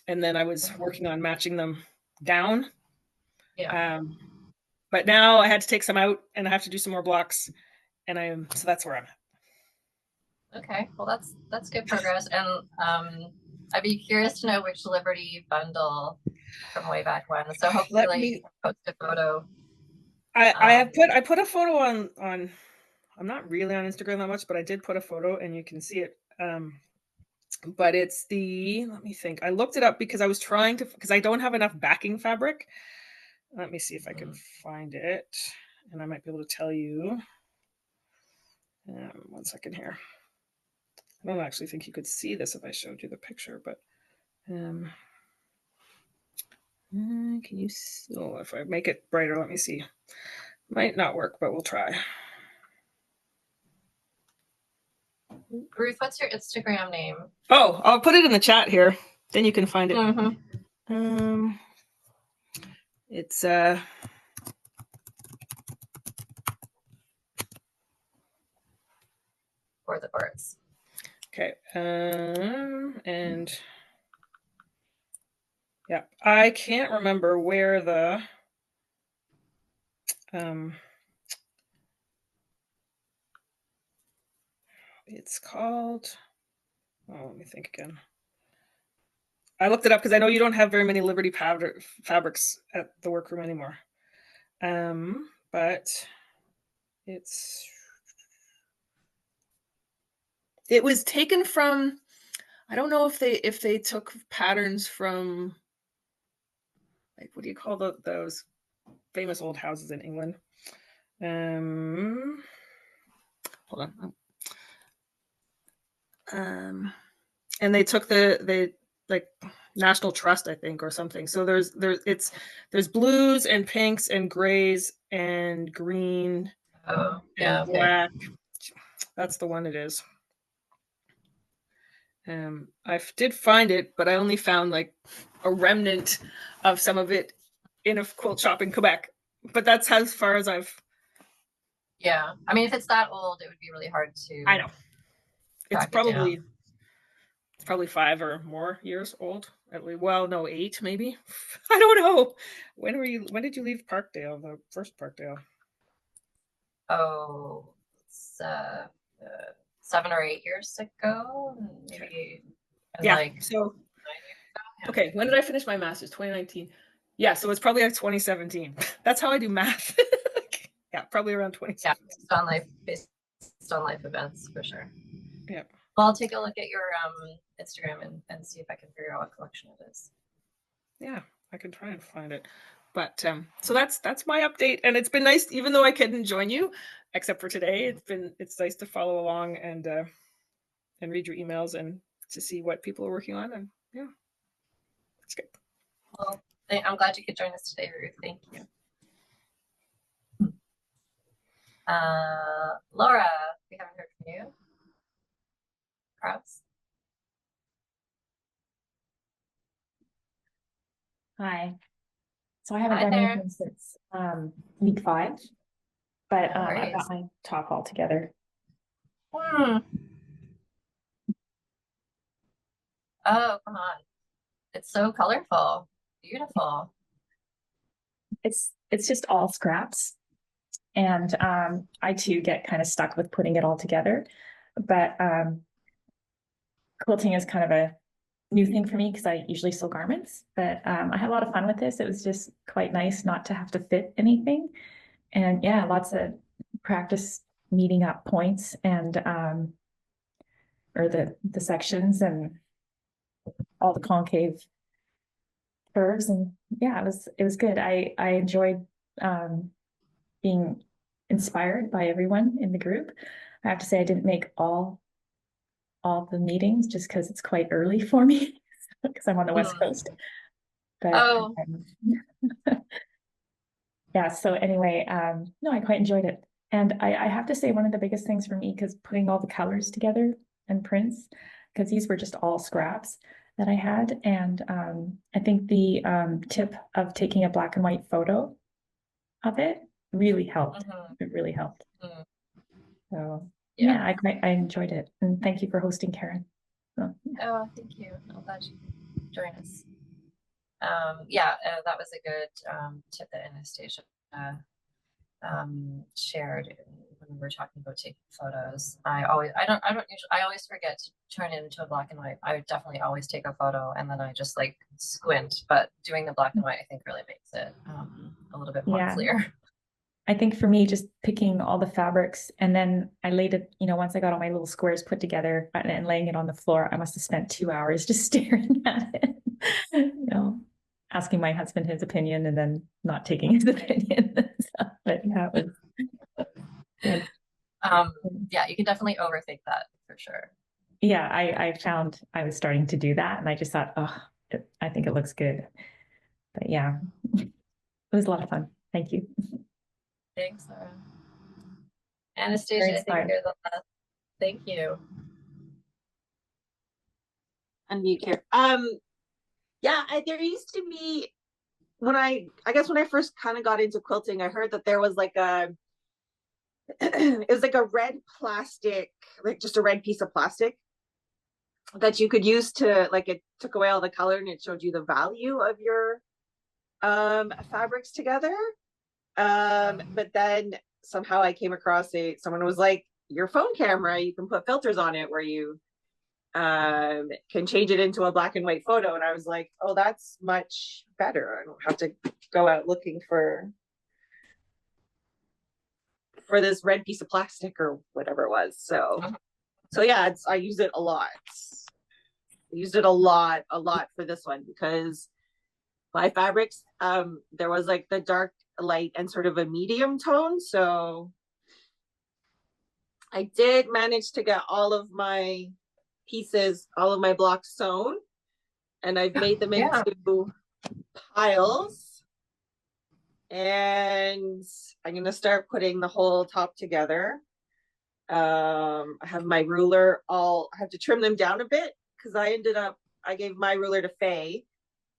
And then I was working on matching them down. Yeah. But now I had to take some out and I have to do some more blocks. And so that's where I'm at. Okay, well that's good progress. And I'd be curious to know which Liberty bundle from way back when. So hopefully you can post a photo. I put a photo on I'm not really on Instagram that much, but I did put a photo and you can see it. But it's let me think. I looked it up because I was trying to, because I don't have enough backing fabric. Let me see if I can find it and I might be able to tell you. 1 second here. I don't actually think you could see this if I showed you the picture, but can you see? Oh, if I make it brighter, let me see. Might not work, but we'll try. Ruth, what's your Instagram name? Oh, I'll put it in the chat here. Then you can find it. It's For the birds. Okay. And yeah, I can't remember where the it's called. Oh, let me think again. I looked it up because I know you don't have very many Liberty fabrics at the workroom anymore. But it was taken from, I don't know if they took patterns from, like, what do you call those famous old houses in England? Hold on. And they took the like National Trust, I think, or something. So there's blues and pinks and grays and green and black. That's the one it is. I did find it, but I only found like a remnant of some of it in a quilt shop in Quebec. But that's as far as I've. Yeah, I mean, if it's that old, it would be really hard to. I know. It's probably 5 or more years old. At least, well, no, 8 maybe. I don't know. When did you leave Parkdale? The first Parkdale. Oh, it's 7 or 8 years ago, maybe. Yeah. So. Okay, when did I finish my master's? 2019. Yeah, so it's probably like 2017. That's how I do math. Yeah, probably around 2017. Yeah, based on life events for sure. Yeah. Well, I'll take a look at your Instagram and see if I can figure out what collection it is. Yeah, I can try and find it. But so that's my update, and it's been nice, even though I couldn't join you, except for today. It's nice to follow along and read your emails and to see what people are working on, and yeah, it's good. Well, I'm glad you could join us today, Ruth. Thank you. Laura, we haven't heard from you. Perhaps. Hi. So I haven't done anything since week 5, but I got my top all together. Oh, come on. It's so colorful. Beautiful. It's it's just all scraps. And I too get kind of stuck with putting it all together. But quilting is kind of a new thing for me because I usually sew garments. But I had a lot of fun with this. It was just quite nice not to have to fit anything. And yeah, lots of practice meeting up points and or the sections and all the concave curves. And yeah, it was good. I enjoyed being inspired by everyone in the group. I have to say I didn't make all the meetings just because it's quite early for me because I'm on the West Coast. But yeah, so anyway, no, I quite enjoyed it. And I have to say one of the biggest things for me, because putting all the colors together and prints, because these were just all scraps that I had. And I think the tip of taking a black and white photo of it really helped. It really helped. So yeah, I enjoyed it. And thank you for hosting, Karen. So, yeah. Oh, thank you. I'm glad you could join us. Yeah, that was a good tip that Anastasia shared when we were talking about taking photos. I always forget to turn it into a black and white. I definitely always take a photo and then I just like squint, but doing the black and white I think really makes it a little bit more clear. I think for me, just picking all the fabrics and then I laid it, once I got all my little squares put together and laying it on the floor, I must have spent 2 hours just staring at it, asking my husband his opinion and then not taking his opinion. But yeah, it was good. Yeah, you can definitely overthink that for sure. Yeah, I found I was starting to do that and I just thought, I think it looks good. But yeah, it was a lot of fun. Thank you. Thanks, Laura. Anastasia, I think you're the last. Thank you. Unmute here. Yeah, there used to be when I guess when I first kind of got into quilting, I heard that there was like it was like a red plastic, like just a red piece of plastic that you could use to, like, it took away all the color and it showed you the value of your fabrics together. But then somehow I came across someone was like, your phone camera, you can put filters on it where you can change it into a black and white photo. And I was like, oh, that's much better. I don't have to go out looking for this red piece of plastic or whatever it was. So yeah, I use it a lot. I used it a lot for this one because my fabrics, there was like the dark, light, and sort of a medium tone. So I did manage to get all of my pieces, all of my blocks sewn, and I've made them into piles. And I'm going to start putting the whole top together. I have my ruler. I have to trim them down a bit because I gave my ruler to Faye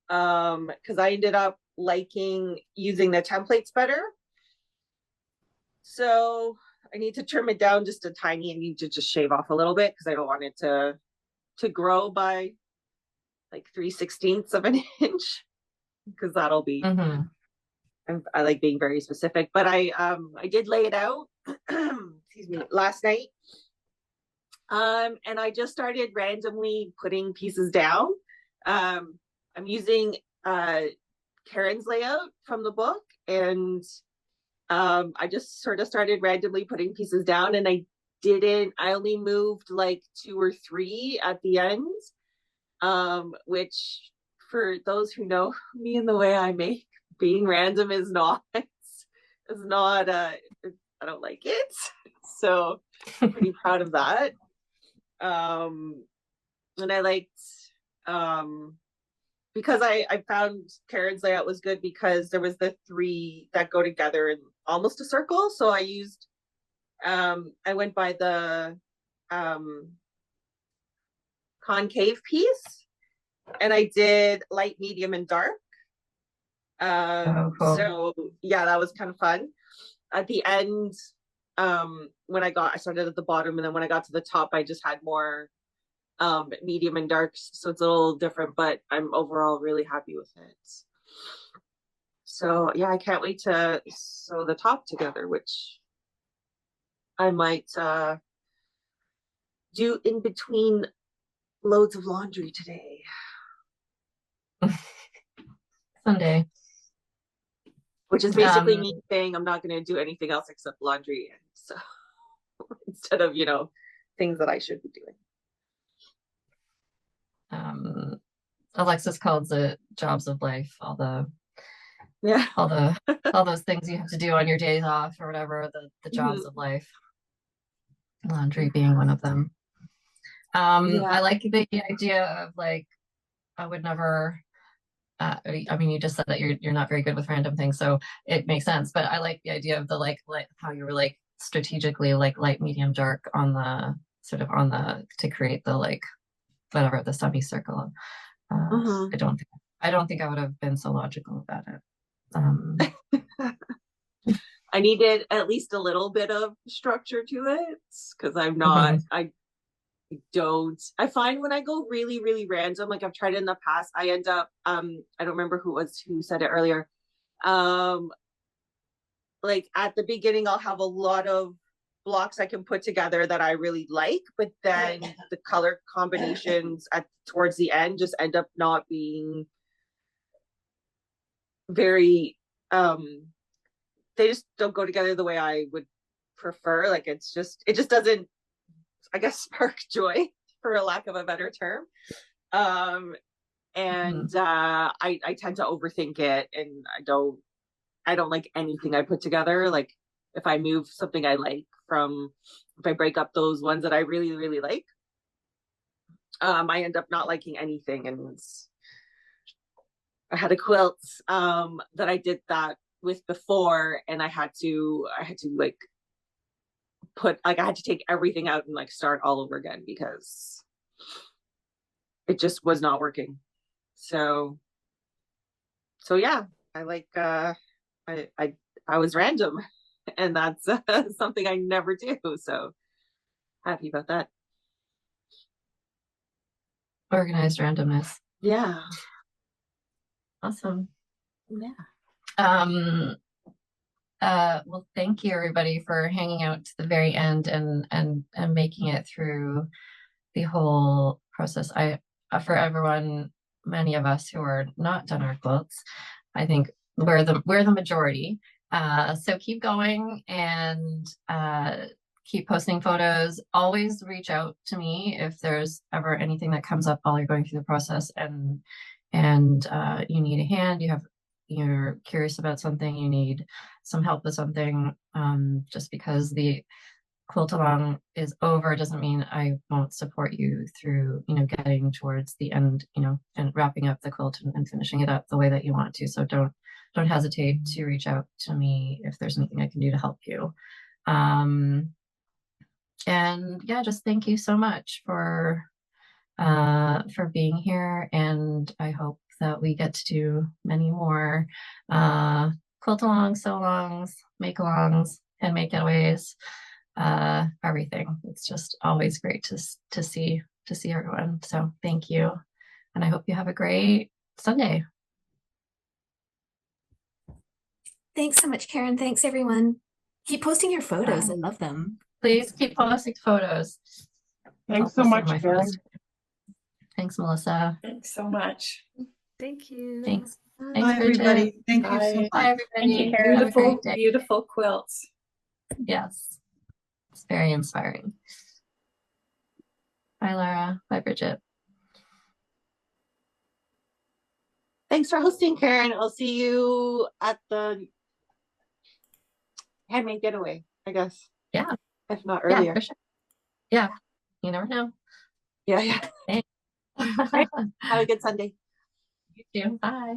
because I ended up liking using the templates better. So I need to trim it down just a tiny. I need to just shave off a little bit because I don't want it to grow by like 3/16 of an inch because that'll be. I like being very specific, but I did lay it out excuse me, last night. And I just started randomly putting pieces down. I'm using Karen's layout from the book, and I just sort of started randomly putting pieces down, and I only moved like 2 or 3 at the end, which for those who know me and the way I make, being random is not I don't like it. So I'm pretty proud of that. And I liked because I found Karen's layout was good because there was the 3 that go together in almost a circle. So I used I went by the concave piece, and I did light, medium, and dark. Cool. So yeah, that was kind of fun. At the end, when I started at the bottom, and then when I got to the top, I just had more medium and darks. So it's a little different, but I'm overall really happy with it. So yeah, I can't wait to sew the top together, which I might do in between loads of laundry today. Someday. Which is basically me saying I'm not going to do anything else except laundry. And so instead of, things that I should be doing. Alexis calls it jobs of life, all Yeah. all those things you have to do on your days off or whatever, the jobs of life. Laundry being one of them. I like the idea of like, I would never, I mean, you just said that you're not very good with random things, so it makes sense. But I like the idea of the like how you were like strategically like light, medium, dark on the sort of on the to create the like whatever the semicircle. I don't think I would have been so logical about it. I needed at least a little bit of structure to it because I'm not. I find when I go really, really random, like I've tried it in the past, I end up I don't remember who said it earlier. Like at the beginning I'll have a lot of blocks I can put together that I really like, but then the color combinations towards the end just end up not being very they just don't go together the way I would prefer. Like it just doesn't, I guess, spark joy for a lack of a better term. And I tend to overthink it, and I don't like anything I put together. Like if I move something I like if I break up those ones that I really, really like, I end up not liking anything. And I had a quilt that I did that with before, and I had to like I had to take everything out and like start all over again because it just was not working. So yeah, I like I was random, and that's something I never do. So happy about that. Organized randomness. Yeah. Awesome. Yeah. Well, thank you everybody for hanging out to the very end and making it through the whole process. For everyone, many of us who are not done our quilts, I think we're the majority. So keep going and keep posting photos. Always reach out to me if there's ever anything that comes up while you're going through the process and you need a hand, you're curious about something, you need some help with something. Just because the quilt along is over doesn't mean I won't support you through, getting towards the end, and wrapping up the quilt and finishing it up the way that you want to. So don't hesitate to reach out to me if there's anything I can do to help you. And yeah, just thank you so much for being here, and I hope that we get to do many more quilt alongs, sew alongs, make alongs, handmade getaways, everything. It's just always great to see everyone. So thank you, and I hope you have a great Sunday. Thanks so much, Karen. Thanks, everyone. Keep posting your photos. I love them. Please keep posting photos. Thanks so much, Karen. Thanks, Melissa. Thanks so much. Thank you. Thanks. Bye, everybody. Thank you so much. Bye, everybody. Thank you, Karen. Beautiful, beautiful quilts. Yes. It's very inspiring. Bye, Lara. Bye, Bridget. Thanks for hosting, Karen. I'll see you at the handmade getaway, I guess. Yeah. If not earlier. Yeah, for sure. Yeah. You never know. Yeah. Thanks. Have a good Sunday. You too. Bye.